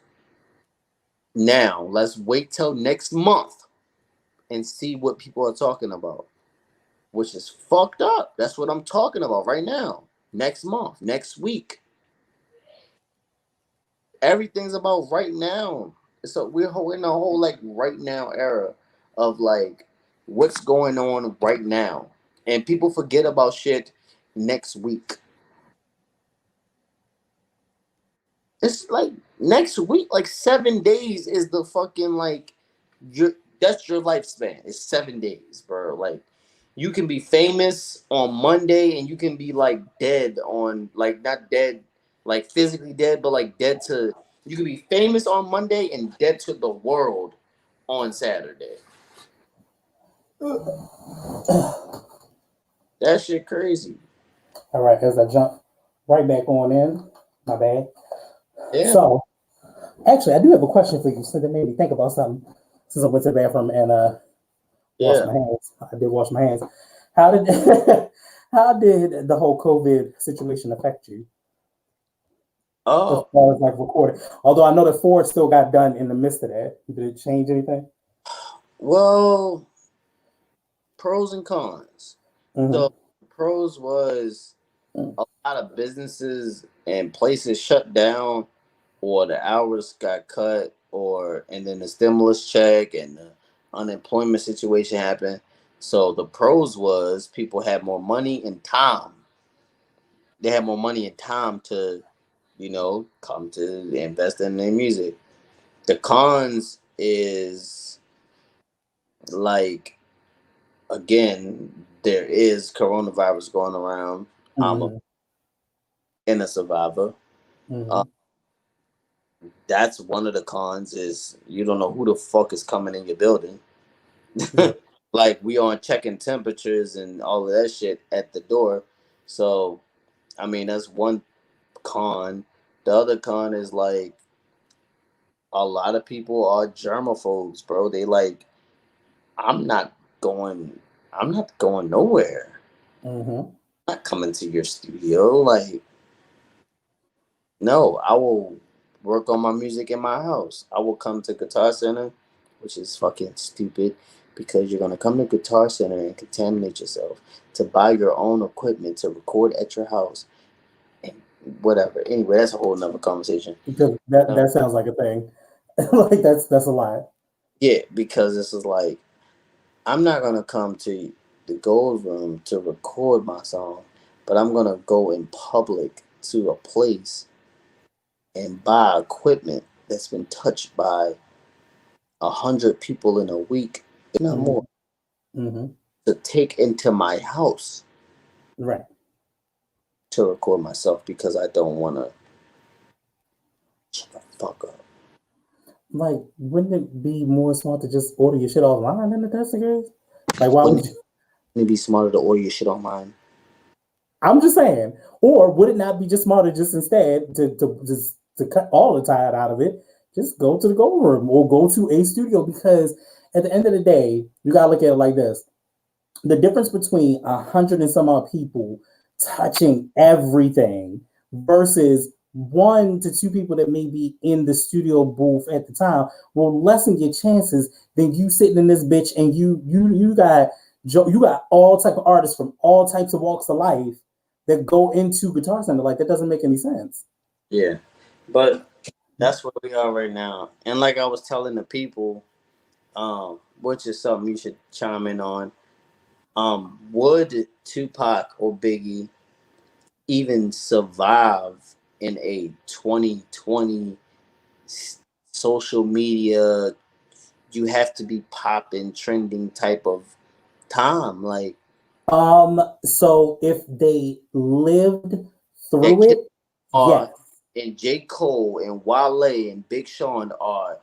Now let's wait till next month and see what people are talking about, which is fucked up. That's what I'm talking about right now. Next month, next week, everything's about right now. So we're in a whole like right now era of like what's going on right now, and people forget about shit next week. It's like next week, like 7 days is the fucking like your that's your lifespan. It's 7 days, bro. Like you can be famous on Monday and you can be like dead on like not dead, like physically dead, but like dead to you can be famous on Monday and dead to the world on Saturday. That shit crazy. All right, as I jump right back on in, my bad. Yeah. So, actually, I do have a question for you. So that made me think about something. Since I went to the bathroom and washed Yeah. my hands, I did wash my hands. How did how did the whole COVID situation affect you as Oh, far as like recording? Although I know that four still got done in the midst of that. Did it change anything? well, pros and cons. Mm-hmm. So pros was a lot of businesses and places shut down or the hours got cut or and then the stimulus check and the unemployment situation happened. So the pros was people had more money and time. They had more money and time to, come to invest in their music. The cons is like again, there is coronavirus going around. I'm a, Mm-hmm. and a survivor. Uh, Mm-hmm. that's one of the cons is you don't know who the fuck is coming in your building. Yeah. Like we on checking temperatures and all of that shit at the door. So I mean that's one con. The other con is like a lot of people are germaphobes, bro. They like I'm not going I'm not going nowhere. Mm-hmm. I'm not coming to your studio. Like no, I will work on my music in my house. I will come to Guitar Center, which is fucking stupid because you're gonna come to Guitar Center and contaminate yourself to buy your own equipment to record at your house and whatever. Anyway, that's a whole nother conversation. Because that Um, that sounds like a thing. Like that's a lot. yeah, because this is like I'm not gonna come to the Gold Room to record my song, but I'm gonna go in public to a place and buy equipment that's been touched by 100 people in a week, if not more, Mm-hmm. Mm-hmm. to take into my house Right. to record myself because I don't want to shut the fuck up. Like, wouldn't it be more smart to just order your shit offline than the that's the case? Like, why would Wouldn't you? it be smarter to order your shit online? I'm just saying. Or would it not be just smarter just instead to cut all the tide out of it? Just go to the gold room or go to a studio because at the end of the day, you gotta look at it like this. The difference between 100 and some odd people touching everything versus 1 to 2 people that may be in the studio booth at the time will lessen your chances than you sitting in this bitch and you got all type of artists from all types of walks of life that go into Guitar Center. Like that doesn't make any sense. Yeah, but that's where we are right now. And like I was telling the people, which is something you should chime in on. Would Tupac or Biggie even survive in a 2020 social media? You have to be popping, trending type of time. Like So if they lived that through kid it, are yes. and J. Cole and Wale and Big Sean are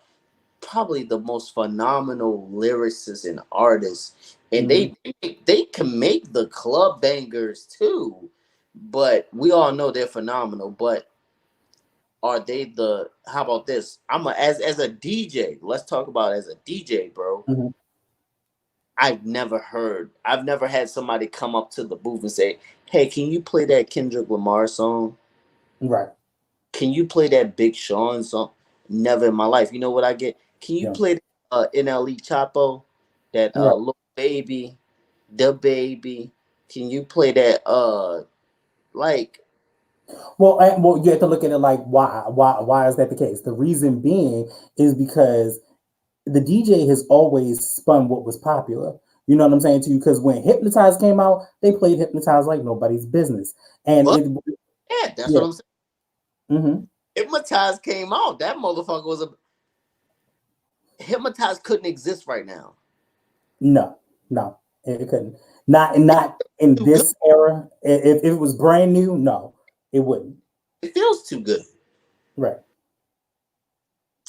probably the most phenomenal lyricists and artists, and Mhm. they can make the club bangers too. But we all know they're phenomenal. But are they the? How about this? As a DJ. Let's talk about as a DJ, bro. Mhm. I've never had somebody come up to the booth and say, "Hey, can you play that Kendrick Lamar song? Right. Can you play that Big Sean song?" Never in my life. You know what I get? Can you Yeah. play that, NLE Chapo, that Right. little baby, the baby? Can you play that like Well, you have to look at it like why is that the case? The reason being is because the DJ has always spun what was popular. You know what I'm saying to you? Because when Hypnotize came out, they played Hypnotize like nobody's business, and what? it Yeah, that's what yeah. I'm saying. Mm-hmm. Hypnotized came out. That motherfucker was a Hypnotized couldn't exist right now. No, no, it couldn't. Not in Too good. this era. If it was brand new, no, it wouldn't. It feels too good. Right.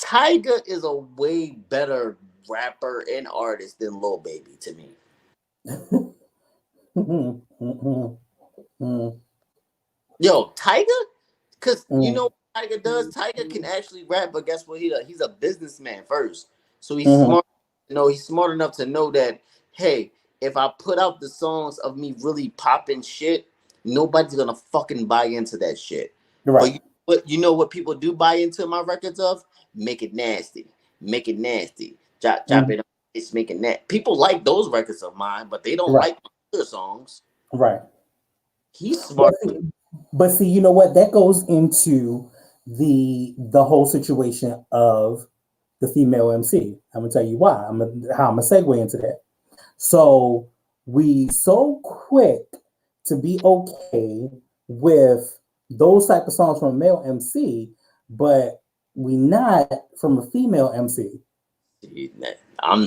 Tyga is a way better rapper and artist than Lil Baby to me. Mhm, mhm, mhm, Yo, Tyga, because you mhm, know what Tyga does. Tyga can actually rap, but guess what he does? He's a businessman first, so he's mhm. smart. He's smart enough to know that hey, if I put out the songs of me really popping shit, nobody's gonna fucking buy into that shit. Right. But you know what people do buy into my records of? Make it nasty, make it nasty, drop Mhm. it. It's making that people like those records of mine, but they don't Right. like my other songs. Right. He's But smart. see, you know what? That goes into the whole situation of the female MC. I'm gonna tell you why. How I'm gonna segue into that. So we so quick to be okay with those type of songs from a male MC, but we not from a female MC. I'm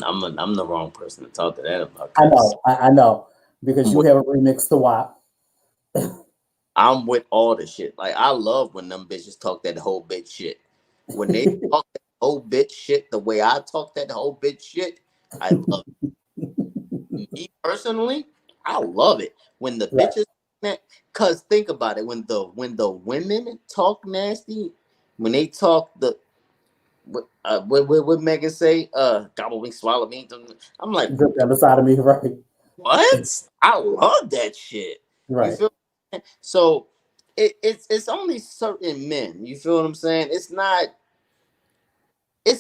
the wrong person to talk to that about I because know, I know, because I'm you with, have a remix to WAP. I'm with all the shit. Like I love when them bitches talk that whole bitch shit. When they talk that whole bitch shit the way I talk that whole bitch shit, I love it. Me personally, I love it when the Right. bitches. Cause think about it, when the women talk nasty, when they talk what Megan say? Gobble me, swallow me. I'm like, Drip down the side of me, right? what? I love that shit. You Right. feel me? So it's only certain men. You feel what I'm saying? It's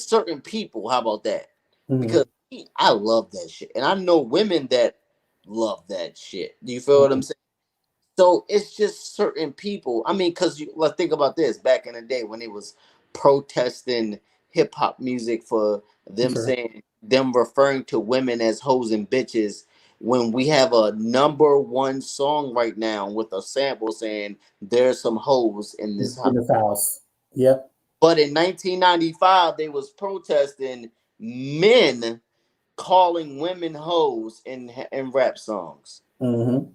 certain people. How about that? Because Mm-hmm. I love that shit, and I know women that love that shit. Do you feel what I'm Mm-hmm. saying? So it's just certain people. I mean, because let's think about this. Back in the day when it was protesting hip hop music for them Sure. saying them referring to women as hoes and bitches, when we have a number one song right now with a sample saying there's some hoes in this house. In this house. Yep. But in 1995, they was protesting men calling women hoes in rap songs. Mm-hmm.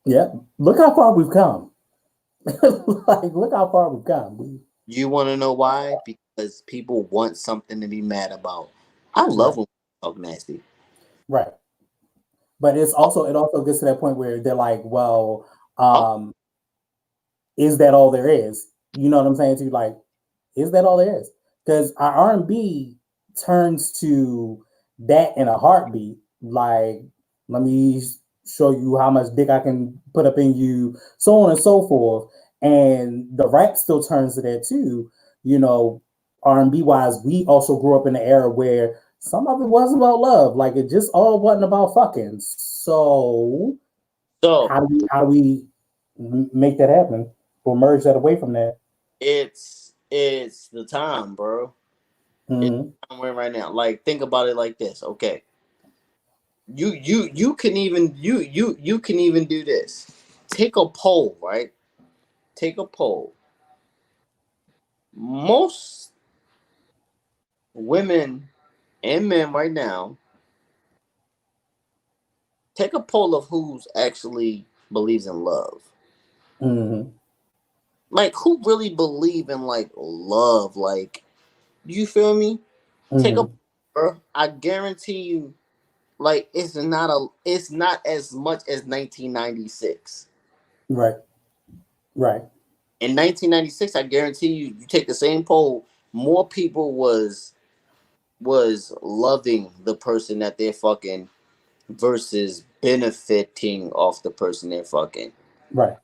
Yep. Look how far we've come. Like, look how far we've come. You want to know why? Because people want something to be mad about. I love Right. when we talk nasty. Right. But it also gets to that point where they're like, well, Oh, is that all there is? You know what I'm saying to you? Like, is that all there is? Because our R&B turns to that in a heartbeat. Like, let me show you how much dick I can put up in you, so on and so forth. And the rap still turns to that too. You know, R&B wise, we also grew up in an era where some of it wasn't about love. Like, it just all wasn't about fucking. So so how do we make that happen or merge that away from that? it's the time, bro. It's Mm-hmm. the time we're in right now. Like think about it like this. Okay, you can even do this. Take a poll, right? Take a poll. Most women and men right now, take a poll of who's actually believes in love. Mm-hmm. Like who really believe in like love? Like you feel me? Take a Mm-hmm. bro. I guarantee you, like it's not as much as 1996. Right. Right. In 1996, I guarantee you, you take the same poll, more people was loving the person that they're fucking versus benefiting off the person they're fucking. Right.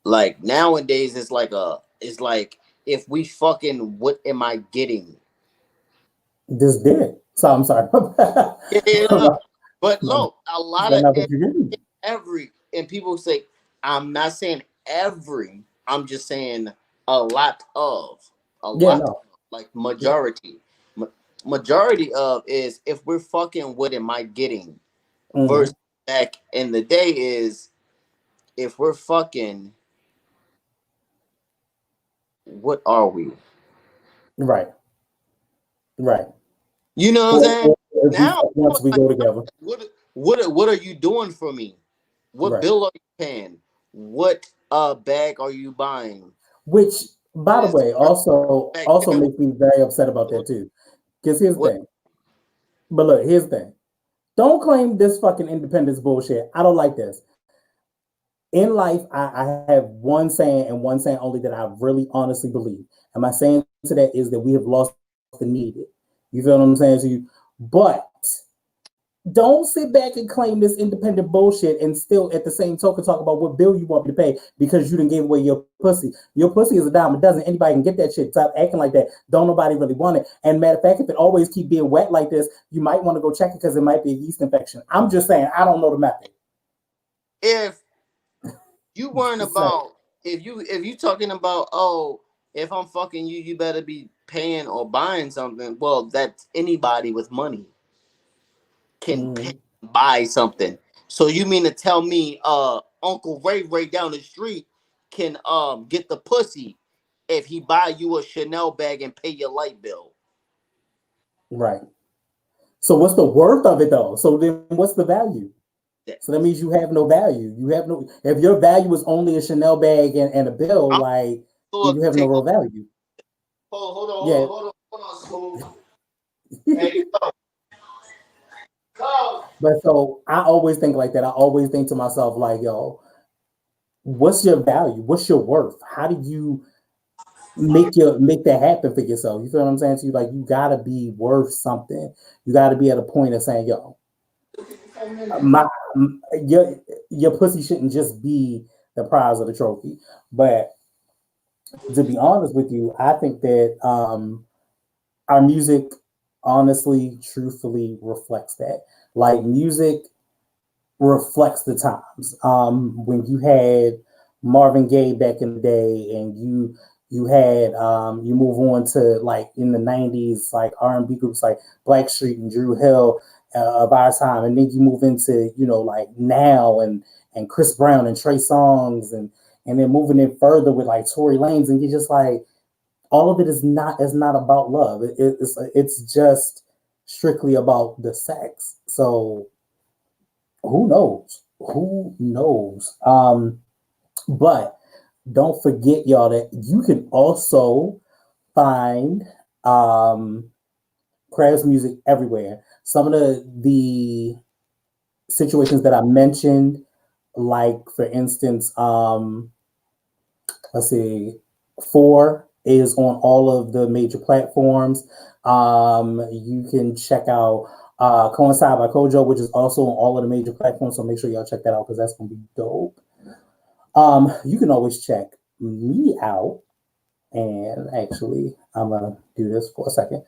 Like nowadays, it's like if we fucking, what am I getting? This did. So I'm sorry. Yeah, yeah, no. But No, look, a is lot that of not what you're getting? every and people say I'm not saying every, I'm just saying a lot of a Yeah, lot no. of, like Yeah. Ma- majority of is if we're fucking, what am I getting? Mm-hmm. Versus back in the day is if we're fucking, what are we? Right. Right. You know what I'm Or, saying? or if we Now, fuck once we like, go together. what are you doing for me? What Right. bill are you paying? What bag are you buying? Which, by the This way, also bag, makes me very upset about that too. Because here's the what? thing. But look, here's the thing. Don't claim this fucking independence bullshit. I don't like this. In life, I have one saying and one saying only that I really honestly believe. And my saying to that is that we have lost the need it. You feel what I'm saying to you? But don't sit back and claim this independent bullshit and still at the same token talk about what bill you want me to pay because you didn't give away your pussy. Your pussy is a dime a dozen. Anybody can get that shit. Stop acting like that. Don't nobody really want it. And matter of fact, if it always keep being wet like this, you might want to go check it because it might be a yeast infection. I'm just saying, I don't know the method. If you weren't Just saying. about, if you talking about, oh, if I'm fucking you, you better be paying or buying something. Well, that's anybody with money can pay, Mm, buy something. So you mean to tell me, Uncle Ray down the street can get the pussy if he buy you a Chanel bag and pay your light bill? right. So what's the worth of it though? So then what's the value? That- So that means you have no value. You have no. If your value is only a Chanel bag and a bill, I'm like then gonna you have no take real off. value. Yeah. Hold on, Smooth. Hey, go. But so I always think like that. I always think to myself like, yo, what's your value? What's your worth? How do you make that happen for yourself? You feel what I'm saying to you? Like you gotta be worth something. You gotta be at a point of saying, yo, my your pussy shouldn't just be the prize of the trophy. But to be honest with you, I think that our music honestly, truthfully reflects that. Like music reflects the times. When you had Marvin Gaye back in the day, and you had you move on to like in the '90s, like R&B groups like Blackstreet and Drew Hill of our time, and then you move into like now and Chris Brown and Trey Songz and then moving in further with like Tory Lanez, and you're just like all of it is not about love. It's just strictly about the sex. So who knows? Who knows? But don't forget, y'all, that you can also find Krav's music everywhere. Some of the situations that I mentioned, like for instance, let's see, four is on all of the major platforms. You can check out Coincide by Kojo, which is also on all of the major platforms. So make sure y'all check that out because that's gonna be dope. You can always check me out, and actually, I'm gonna do this for a second.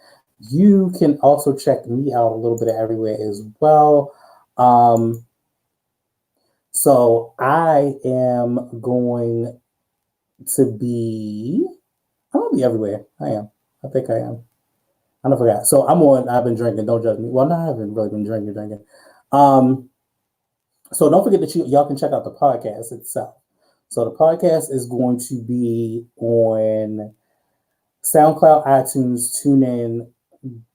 You can also check me out a little bit of everywhere as well. Um, so I am going to be. I'm gonna be everywhere. I am. I think I am. I don't forgot. So I'm on. I've been drinking. Don't judge me. Well, no, I haven't really been drinking. Um, so don't forget that y'all can check out the podcast itself. So the podcast is going to be on SoundCloud, iTunes, TuneIn,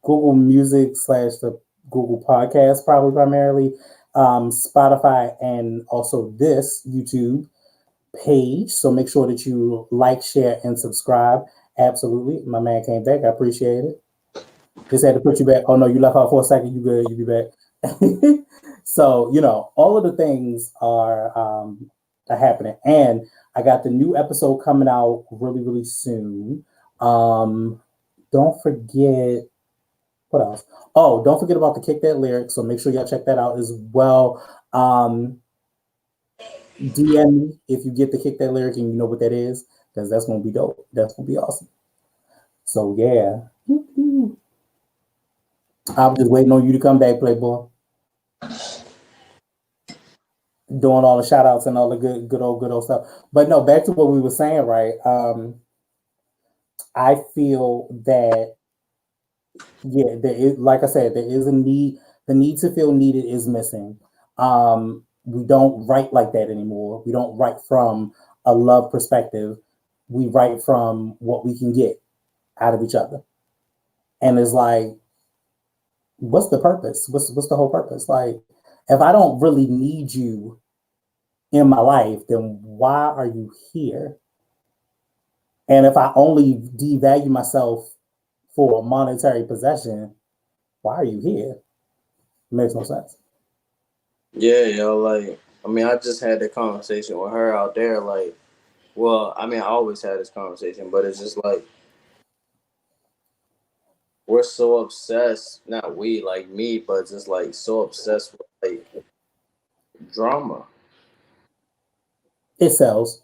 Google Music / the Google Podcast, probably primarily, Spotify, and also this YouTube page. So make sure that you like, share, and subscribe. Absolutely. My man came back. I appreciate it. Just had to put you back. Oh no, you left out for a second. You good? You be back. So all of the things are happening, and I got the new episode coming out really, really soon. Don't forget what else. Oh, don't forget about the Kick That Lyric. So make sure y'all check that out as well. DM me if you get the Kick That Lyric and you know what that is, because that's gonna be dope. That's gonna be awesome. So yeah. I'm just waiting on you to come back, Playboy. Doing all the shout outs and all the good old stuff. But no, back to what we were saying, right? I feel that yeah, there is, like I said, there is a need. The need to feel needed is missing. We don't write like that anymore. We don't write from a love perspective. we write from what we can get out of each other. And it's like, what's the purpose? What's the whole purpose? Like, if I don't really need you in my life, then why are you here? And if I only devalue myself for a monetary possession, why are you here? It makes no sense. Yeah, yo, like, I mean, I just had that conversation with her out there. Like, well, I mean, I always had this conversation, but it's just like we're so obsessed, not we, like me, but just like so obsessed with like drama. It sells.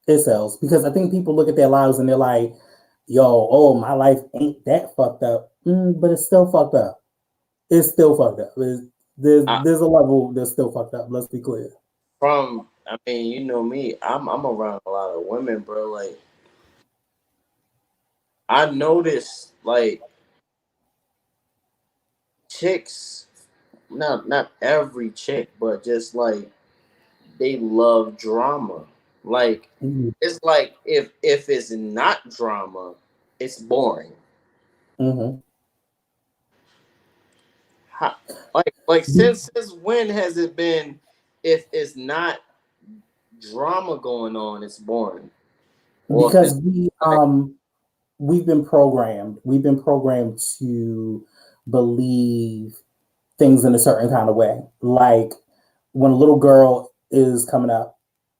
It sells because I think people look at their lives and they're like, "Yo, oh, my life ain't that fucked up," but it's still fucked up. It's still fucked up. I, There's a level that's still fucked up. Let's be clear. I mean, you know me, I'm around a lot of women, bro. Like, I noticed, like, chicks, not every chick, but just like they love drama. Like, Mm-hmm. it's like if it's not drama, it's boring. Mm-hmm. How, like since when has it been? If it's not drama going on, it's boring. Or if Because it's like, we've been programmed. We've been programmed to believe things in a certain kind of way. Like when a little girl is coming up,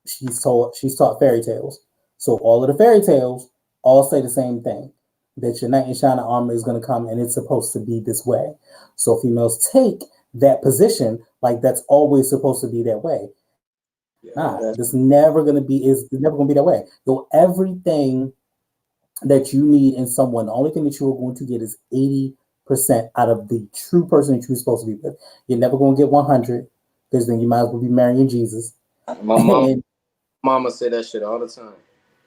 she's taught fairy tales. So all of the fairy tales all say the same thing. That your knight in shining armor is gonna come and it's supposed to be this way. So females take that position like that's always supposed to be that way. Nah, yo, that's it's never gonna be that way. So everything that you need in someone, the only thing that you are going to get is 80% out of the true person that you're supposed to be with. You're never going to get 100 because then you might as well be marrying Jesus. my And mama say that shit all the time.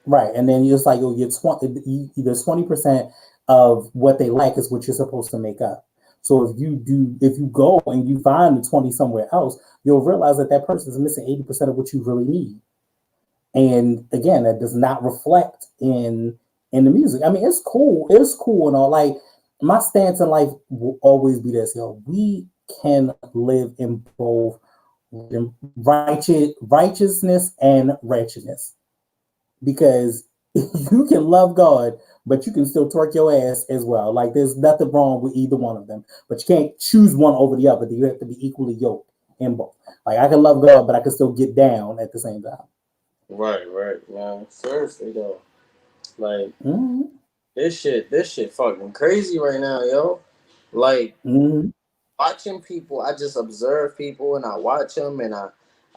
right, and then you're just like, oh, you're 20, either 20% of what they like is what you're supposed to make up. So if you go and you find the 20 somewhere else, you'll realize that that person is missing 80% of what you really need. And again, that does not reflect in the music. I mean, it's cool and all. Like my stance in life will always be this, yo. We can live in both righteousness and wretchedness because you can love God, but you can still twerk your ass as well. Like there's nothing wrong with either one of them, but you can't choose one over the other. You have to be equally yoked in both. Like I can love God, but I can still get down at the same time. Right, man. Seriously though, like Mm-hmm. this shit fucking crazy right now, yo. Like Mm-hmm. watching people, I just observe people and I watch them and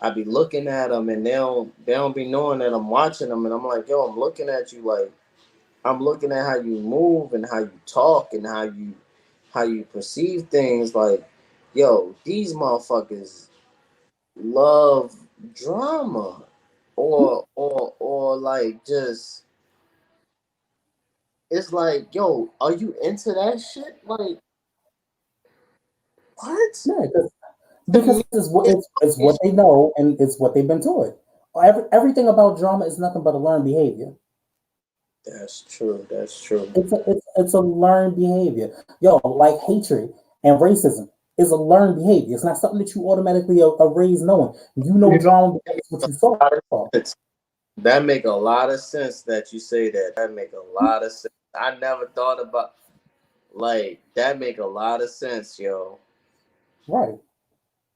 I be looking at them and they don't be knowing that I'm watching them and I'm like, yo, I'm looking at you like I'm looking at how you move and how you talk and how you perceive things. Like, yo, these motherfuckers love drama or like just it's like, yo, are you into that shit? Like, what? Yeah, To because me, it's what they know and it's what they've been taught. Everything about drama is nothing but a learned behavior. that's true. That's true. It's a learned behavior. Yo, like hatred and racism is a learned behavior. It's not something that you automatically are raised knowing. You know You know, drama because it's what you saw. that make a lot of sense that you say that. That make a lot of sense. I never thought about like that make a lot of sense, yo. Right.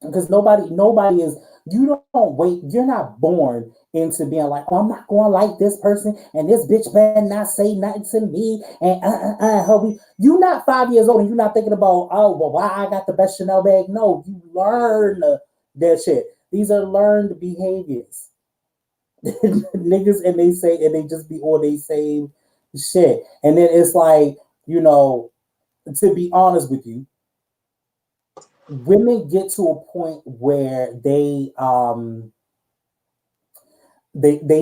Because nobody is, you don't wait, you're not born into being like, oh, I'm not going to like this person and this bitch better not say nothing to me and Hubby. You're not 5 years old and you're not thinking about, oh, well, why I got the best Chanel bag. No, you learn that shit. These are learned behaviors. Niggas and they just be on they same shit. And then it's like, you know, to be honest with you, women get to a point where they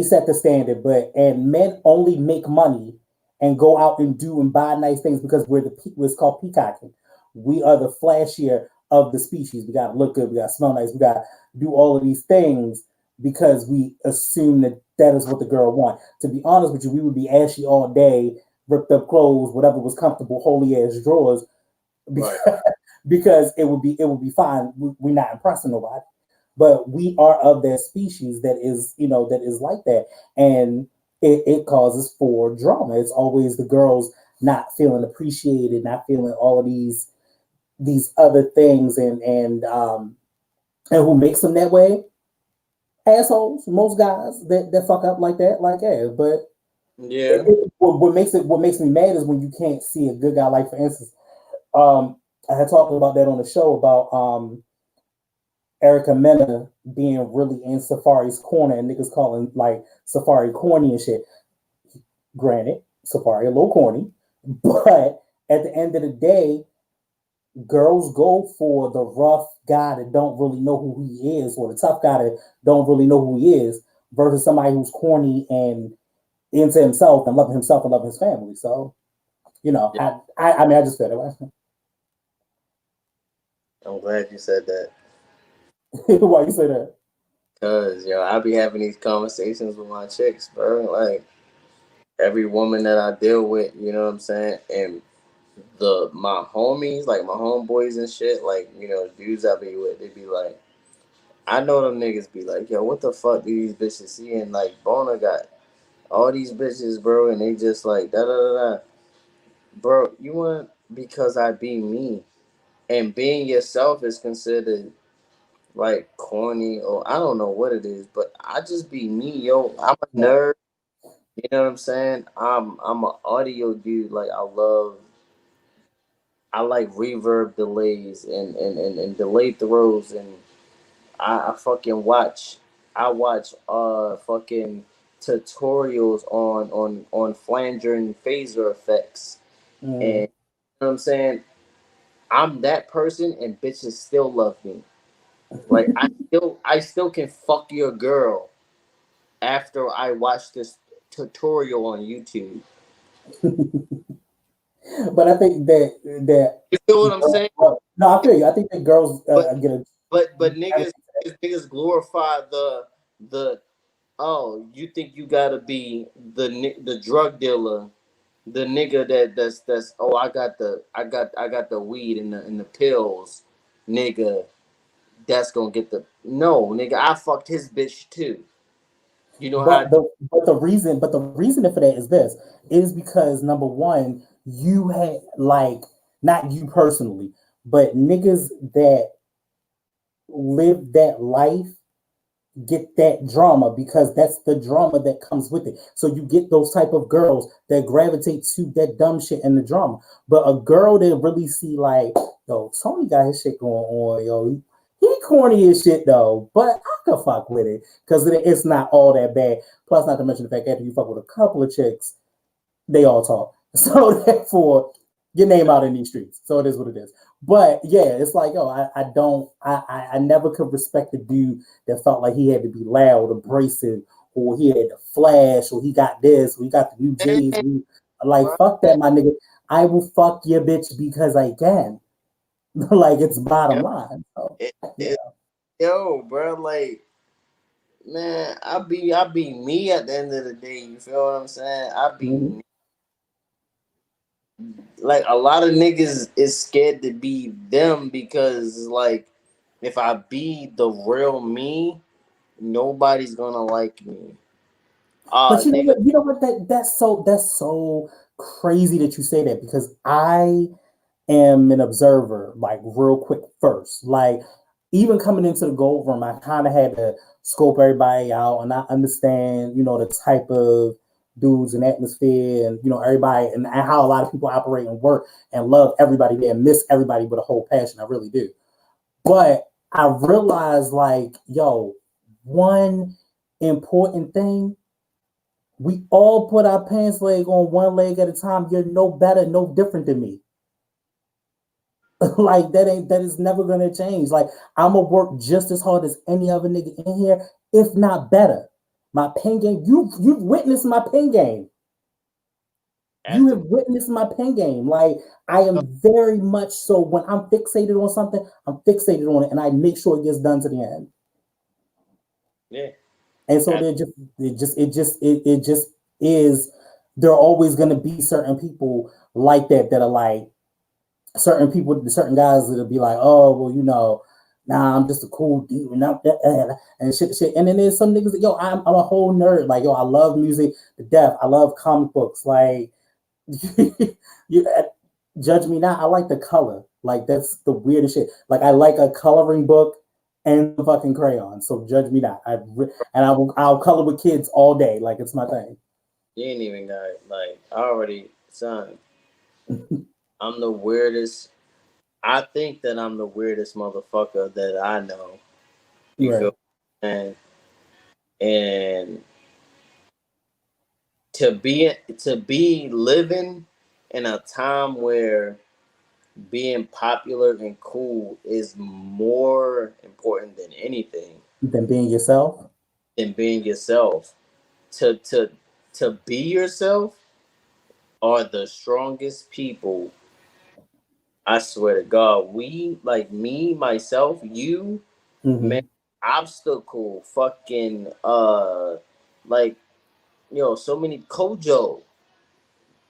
set the standard, but and men only make money and go out and do and buy nice things because what's called peacocking. We are the flashier of the species. We gotta look good, we gotta smell nice, we gotta do all of these things because we assume that that is what the girl want. To be honest with you, we would be ashy all day, ripped up clothes, whatever was comfortable, holy ass drawers, Right. because it would be fine. We're not impressing nobody, but we are of that species that is that is like that, and it causes for drama. It's always the girls not feeling appreciated, not feeling all of these other things, and who makes them that way? Assholes. Most guys that fuck up like that, like yeah. But Yeah. what makes me mad is when you can't see a good guy. Like for instance, I had talked about that on the show about Erica Mena being really in Safari's corner and niggas calling like Safari corny and shit. Granted, Safari a little corny, but at the end of the day, girls go for the rough guy that don't really know who he is, or the tough guy that don't really know who he is, versus somebody who's corny and into himself and loving his family. So, Yeah. I mean, I just feel that way. I'm glad you said that. Why you say that? Cause I be having these conversations with my chicks, bro. Like every woman that I deal with, you know what I'm saying? And my homies, like my homeboys and shit, like, dudes I be with, they be like, I know them niggas be like, yo, what the fuck do these bitches see? And like Bona got all these bitches, bro, and they just like da da da da. Bro, you want because I be me. And being yourself is considered like corny or I don't know what it is, but I just be me, yo. I'm a Yeah. nerd. You know what I'm saying? I'm an audio dude. Like I like reverb delays and delay throws and I fucking watch fucking tutorials on flanger and phaser effects and Mm. you know what I'm saying? I'm that person and bitches still love me. Like I still can fuck your girl after I watch this tutorial on YouTube. But I think that You feel what I'm saying? no, I feel you. I think that girls But get a but niggas glorify the oh, you think you gotta be the drug dealer, the nigga that's oh I got the weed and the pills, nigga. That's gonna get the no nigga. I fucked his bitch too. You know how? but the reason for that is this is because number one, you had like not you personally, but niggas that live that life get that drama because that's the drama that comes with it. So you get those type of girls that gravitate to that dumb shit and the drama. But a girl that really see like, yo, Tony got his shit going on, yo. He corny as shit though, but I could fuck with it because it's not all that bad. Plus, not to mention the fact after you fuck with a couple of chicks, they all talk. So therefore, your name out in these streets. So it is what it is. But yeah, it's like, oh, I never could respect a dude that felt like he had to be loud, abrasive, or he had to flash, or he got this, or he got the new J's. Like, fuck that, my nigga. I will fuck your bitch because I can. Like, it's bottom Yo, line. So, it, yeah. yo, bro, like man, I be me at the end of the day. You feel what I'm saying? I be Mhm. me. Like a lot of niggas is scared to be them because like if I be the real me, nobody's gonna like me. But you know Nigga, what? You know what? That's so crazy that you say that because I am an observer, like real quick first. Like even coming into the gold room, I kind of had to scope everybody out and I understand, the type of dudes and atmosphere and everybody and how a lot of people operate and work and love everybody there and miss everybody with a whole passion. I really do. But I realized like, yo, one important thing, we all put our pants leg on one leg at a time. You're no better, no different than me. Like that is never gonna change. Like I'm gonna work just as hard as any other nigga in here, if not better. My pen game, you've witnessed my pen game. You after have witnessed my pen game. Like I am very much so when I'm fixated on something, I'm fixated on it and I make sure it gets done to the end. yeah, And so it just is. There are always going to be certain people like that that are like certain people, certain guys that'll be like, oh well, nah, I'm just a cool dude, and shit. And then there's some niggas that I'm a whole nerd. Like I love music to death. I love comic books. Like you judge me not. I like the color. Like that's the weirdest shit. Like I like a coloring book and some fucking crayons. So judge me not. I'll color with kids all day. Like it's my thing. You ain't even got like I already son. I'm the weirdest. I think that I'm the weirdest motherfucker that I know. You Right. feel and to be living in a time where being popular and cool is more important than anything Than being yourself. than being yourself. To be yourself are the strongest people. I swear to God, we like me, myself, you, man, Mm-hmm. obstacle, fucking, like so many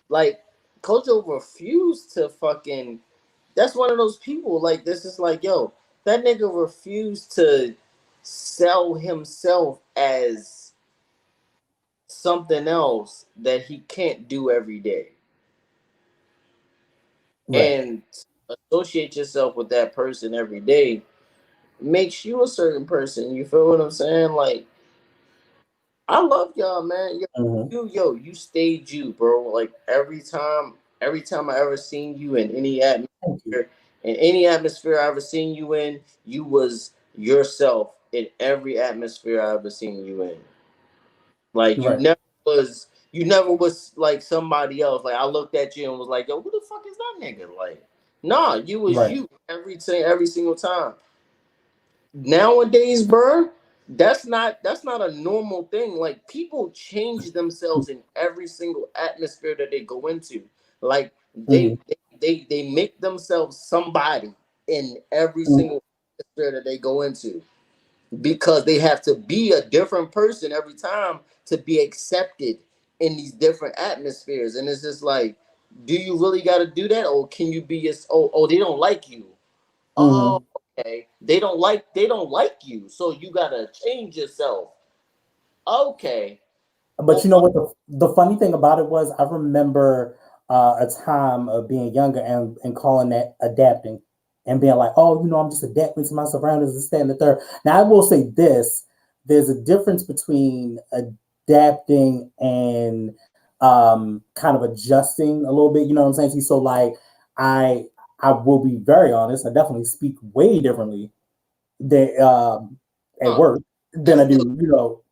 like Kojo refused to fucking. That's one of those people. Like this is like, that nigga refused to sell himself as something else that he can't do every day, Right. and associate yourself with that person every day makes you a certain person. You feel what I'm saying? Like I love y'all, man. Mm-hmm. You stayed you, bro. Like every time I ever seen you Thank you. in any atmosphere I ever seen you in, you was yourself in every atmosphere I ever seen you in. Like Right. you never was like somebody else. Like I looked at you and was like, yo, who the fuck is that nigga? Like, nah, you was Right. you every single time. Nowadays, bro, that's not a normal thing. Like people change themselves in every single atmosphere that they go into. Like Mm-hmm. they make themselves somebody in every Mm-hmm. single atmosphere that they go into because they have to be a different person every time to be accepted in these different atmospheres. And it's just like, do you really got to do that, or can you be oh, they don't like you. Oh, Mm-hmm. okay. They don't like you, so you gotta change yourself. Okay. But Well, you know fuck. what the funny thing about it was, I remember a time of being younger and calling that adapting and being like, oh, I'm just adapting to my surroundings and that and the third. Now I will say this: there's a difference between adapting and kind of adjusting a little bit. You know what I'm saying? So like, I I will be very honest. I definitely speak way differently than at Huh. work than That's I still do.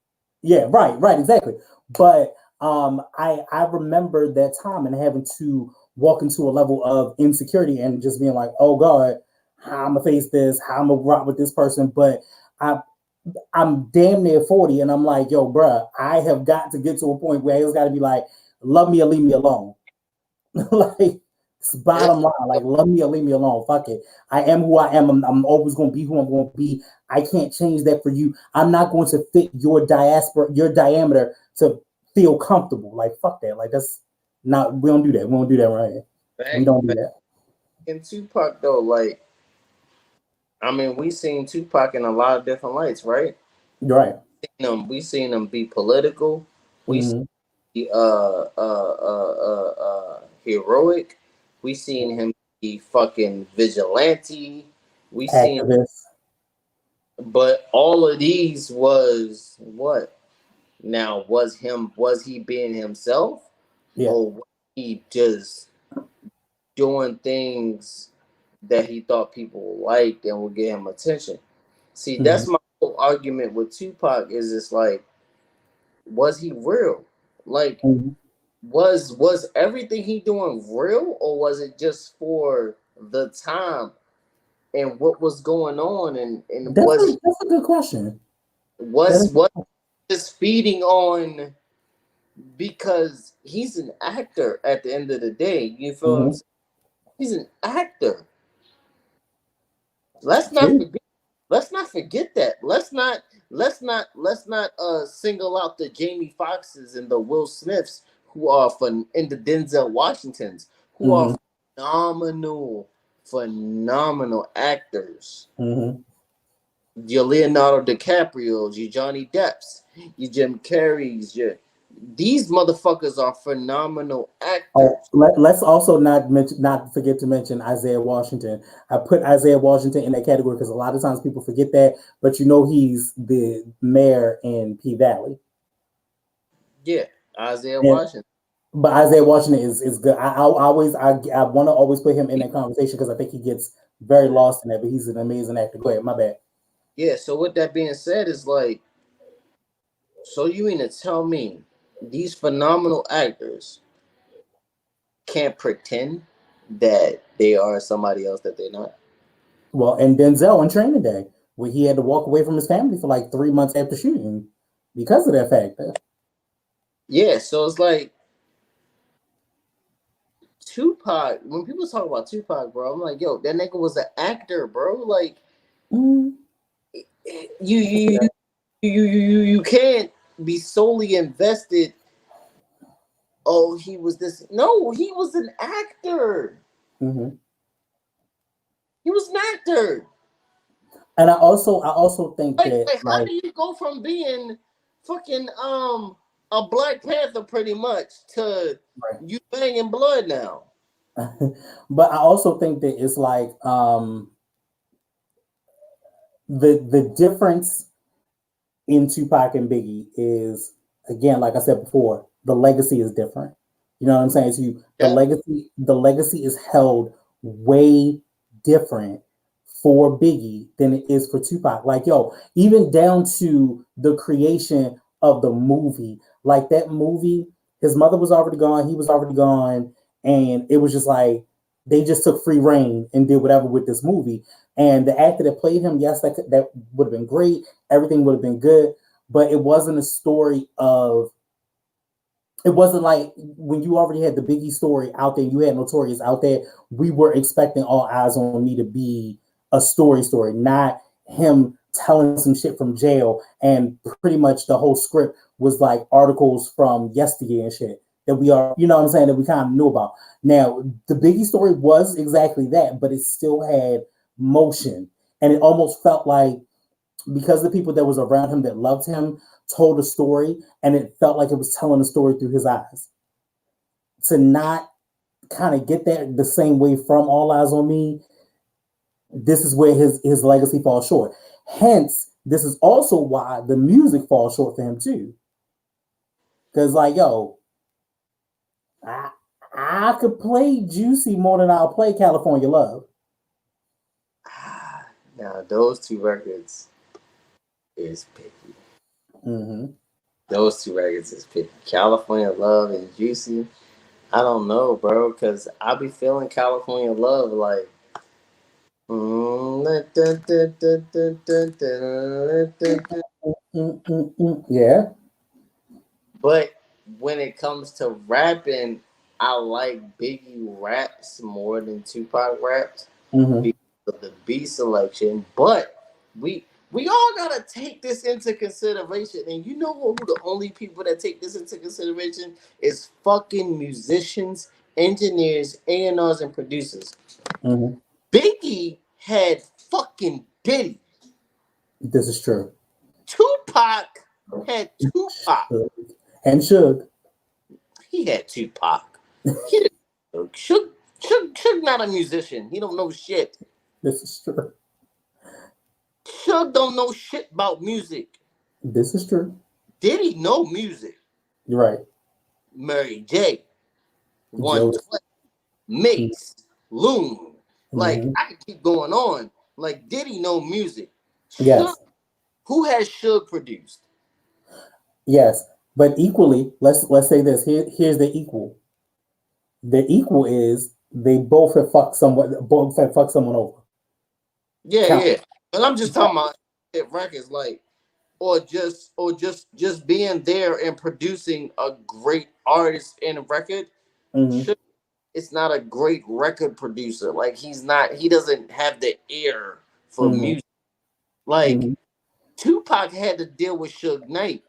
Yeah, right, exactly. But I remember that time and having to walk into a level of insecurity and just being like, oh God, how I'm gonna face this, how I'm gonna rock with this person. But I I'm damn near 40 and I'm like, yo, bruh, I have got to get to a point where it's gotta be like, love me or leave me alone. Like it's bottom it's line, like love me or leave me alone. Fuck it. I am who I am. I'm always gonna be who I'm gonna be. I can't change that for you. I'm not going to fit your your diameter to feel comfortable. Like fuck that. Like that's not. We don't do that. We don't do that right here. We back don't do that. in Tupac though. Like, I mean, we seen Tupac in a lot of different lights, right? You're right. We seen him be political. We seen Mm-hmm. heroic. We seen him be fucking vigilante. We seen, Activist. but all of these was what? Now, was he being himself, Yeah. or was he just doing things that he thought people liked and would get him attention? See, Mm-hmm. that's my whole argument with Tupac. Is it's like, was he real? Like, Mm-hmm. was everything he doing real, or was it just for the time and what was going on, and That's a good question. That is. was just feeding on because he's an actor at the end of the day. You feel what I'm Mm-hmm. saying? He's an actor. Let's not True. forget. Let's not forget that. Let's not. let's not single out the Jamie Foxxes and the Will Smiths who are and the Denzel Washingtons who are Mm-hmm. phenomenal actors. Mm-hmm. Your Leonardo DiCaprio's, your Johnny Depp's, your Jim Carrey's, your these motherfuckers are phenomenal Oh, actors. let's also not forget to mention Isaiah Washington. I put Isaiah Washington in that category because a lot of times people forget that, but you know he's the mayor in P Valley. Yeah, Isaiah And Washington. but Isaiah Washington is good. I want to always put him in that conversation because I think he gets very lost in that, but he's an amazing actor. Go ahead, my bad. Yeah, so with that being said, is like, so you mean to tell me these phenomenal actors can't pretend that they are somebody else that they're not? Well, and Denzel on Training Day, where he had to walk away from his family for like 3 months after shooting because of that fact. Yeah, so it's like Tupac. When people talk about Tupac, bro, I'm like, yo, that nigga was an actor, bro. Like, Mm, you I see you that. you can't be solely invested. Oh, he was this. No, he was an actor. Mhm. He was an actor. And I also think that Like, how like do you go from being fucking a Black Panther pretty much to right. you banging blood now? But I also think that it's like the difference in Tupac and Biggie is again, like I said before, the legacy is different. You know what I'm saying? To you, Definitely. the legacy is held way different for Biggie than it is for Tupac. Like yo, even down to the creation of the movie, like that movie, his mother was already gone, he was already gone, and it was just like they just took free reign and did whatever with this movie. And the actor that played him, yes, that would have been great. Everything would have been good, but it wasn't a story of. It wasn't like when you already had the Biggie story out there, you had Notorious out there. We were expecting All Eyes on Me to be a story, not him telling some shit from jail. And pretty much the whole script was like articles from yesteryear and shit that we are, you know what I'm saying, that we kind of knew about. Now, the Biggie story was exactly that, but it still had motion. And it almost felt like because the people that was around him that loved him told a story and it felt like it was telling a story through his eyes. To not kind of get that the same way from All Eyes on Me, this is where his legacy falls short. Hence, this is also why the music falls short for him too. Because like, yo, I I could play Juicy more than I'll play California Love. Now those two records is picky. Mm-hmm. Those two records is picky. California Love and Juicy. I don't know, bro, because I be feeling California Love like. Yeah. But when it comes to rapping, I like Biggie raps more than Tupac raps Mm-hmm. because of the beat selection. But we all gotta take this into consideration. And you know who the only people that take this into consideration is fucking musicians, engineers, A&Rs, and producers. Mm-hmm. Biggie had fucking Diddy. This is true. Tupac had Tupac. And Suge. He had Tupac. He didn't. Suge not a musician. He don't know shit. This is true. Suge don't know shit about music. This is true. Did he know music? You're right. Mary J. One Joe. Twelve, Mace, Loon. Like Mm-hmm. I can keep going on. Like did he know music? Suge. Yes. Who has Suge produced? Yes. But equally, let's say this. Here's the equal. The equal is they both have fucked someone over. Yeah, Count. yeah. But I'm just talking about hit records like or just being there and producing a great artist in a record. Mm-hmm. It's not a great record producer. Like he doesn't have the ear for Mm-hmm. music. Like Mm-hmm. Tupac had to deal with Suge Knight.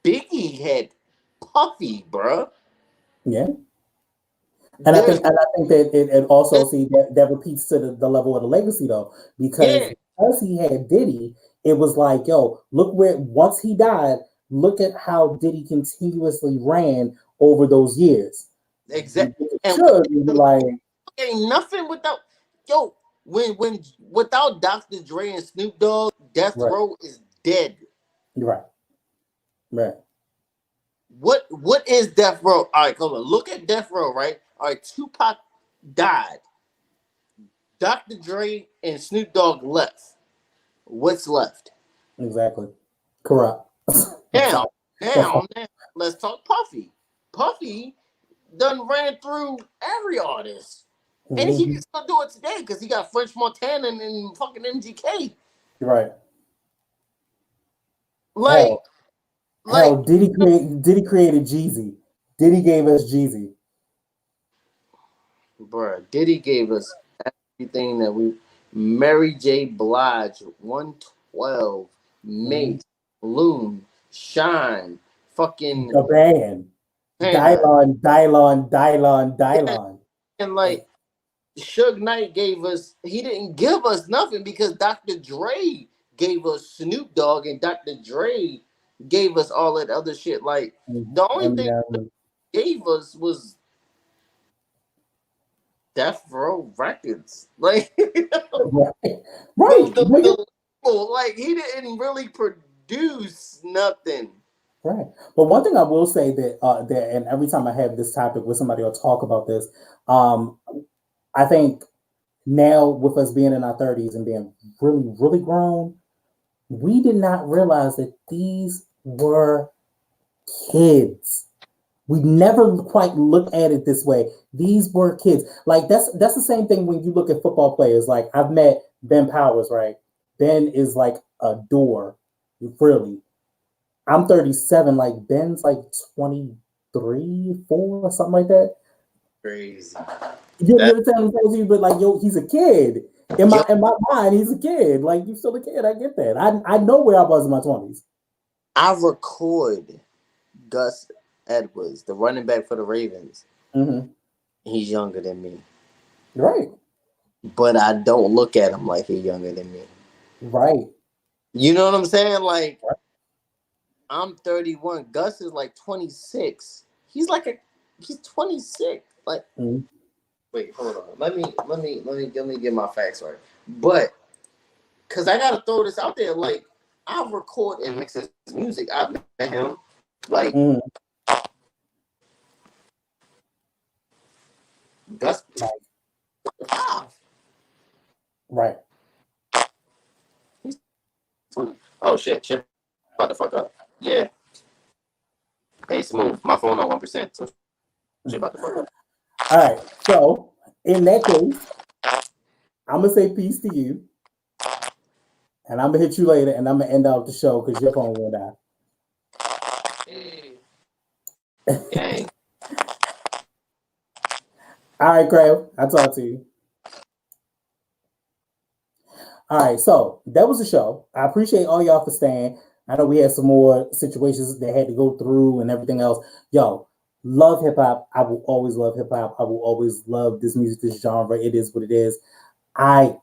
Biggie had Puffy, bruh. Yeah. And There's, I think that it also there's see that repeats to the level of the legacy though, yeah, because he had Diddy, it was like, yo, look where once he died, look at how Diddy continuously ran over those years. You exact. And should be like, ain't nothing without yo. When without Dr. Dre and Snoop Dogg, Death right, Row is dead. right, right, What is Death Row? All right, come on. Look at Death Row, right? All right, Tupac died. Dr. Dre and Snoop Dogg left. What's left? exactly, corrupt. That's Now, all. That's all. now, let's talk Puffy. Puffy done ran through every artist. And he Mm-hmm. can still do it today because he got French Montana and fucking MGK. Right. Like, Hell, like, Diddy created Jeezy. Diddy gave us Jeezy. bruh, Diddy gave us everything that we. Mary J. Blige, 112, Mm-hmm. Mace, Loon, Shine, fucking The band. Hannah. Yeah, Dylon. and like Suge Knight gave us, he didn't give us nothing because Dr. Dre gave us Snoop Dogg and Dr. Dre gave us all that other shit. Like the only thing Eminem. he gave us was Death Row Records. Like Right. Right. the label, like he didn't really produce nothing. Right. But one thing I will say that and every time I have this topic with somebody or talk about this, um, I think now with us being in our 30s and being really, really grown, we did not realize that these were kids. We never quite looked at it this way. These were kids. Like that's the same thing when you look at football players. Like I've met Ben Powers, right? Ben is like a door, really. I'm 37, like Ben's like 23, 4, something like that. Crazy. You That understand what I'm saying? But like, yo, he's a kid. yo, In my mind, he's a kid. Like, you still a kid. I get that. I know where I was in my 20s. I record Gus Edwards, the running back for the Ravens. Mm-hmm. He's younger than me. Right. But I don't look at him like he's younger than me. Right. You know what I'm saying? Like Right. I'm 31. Gus is like 26. He's 26. Like Mm-hmm. wait, hold on. Let me get my facts right. But cause I gotta throw this out there. Like I record and mix his music. I met him. Like Mm-hmm. Gus. Right. Ah, Right. he's 20. Oh shit. About to fuck up. Yeah. Hey, smooth. My phone on 1%. So shit about to fuck up. All right. So in that case, I'm gonna say peace to you, and I'm gonna hit you later, and I'm gonna end out the show because your phone went out. Hey. Gang. All right, Crab. I'll talk to you. All right, so that was the show. I appreciate all y'all for staying. I know we had some more situations that had to go through and everything else. Yo, love hip hop. I will always love hip hop. I will always love this music, this genre. It is what it is. I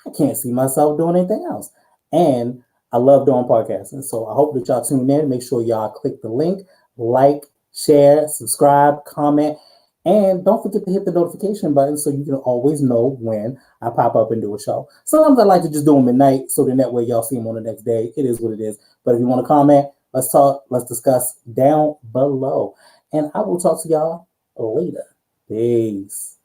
I can't see myself doing anything else. And I love doing podcasting. So I hope that y'all tune in. Make sure y'all click the link, like, share, subscribe, comment, and don't forget to hit the notification button so you can always know when I pop up and do a show. Sometimes I like to just do them at night so then that way y'all see them on the next day. It is what it is. But if you want to comment, let's talk, let's discuss down below. And I will talk to y'all later. Peace.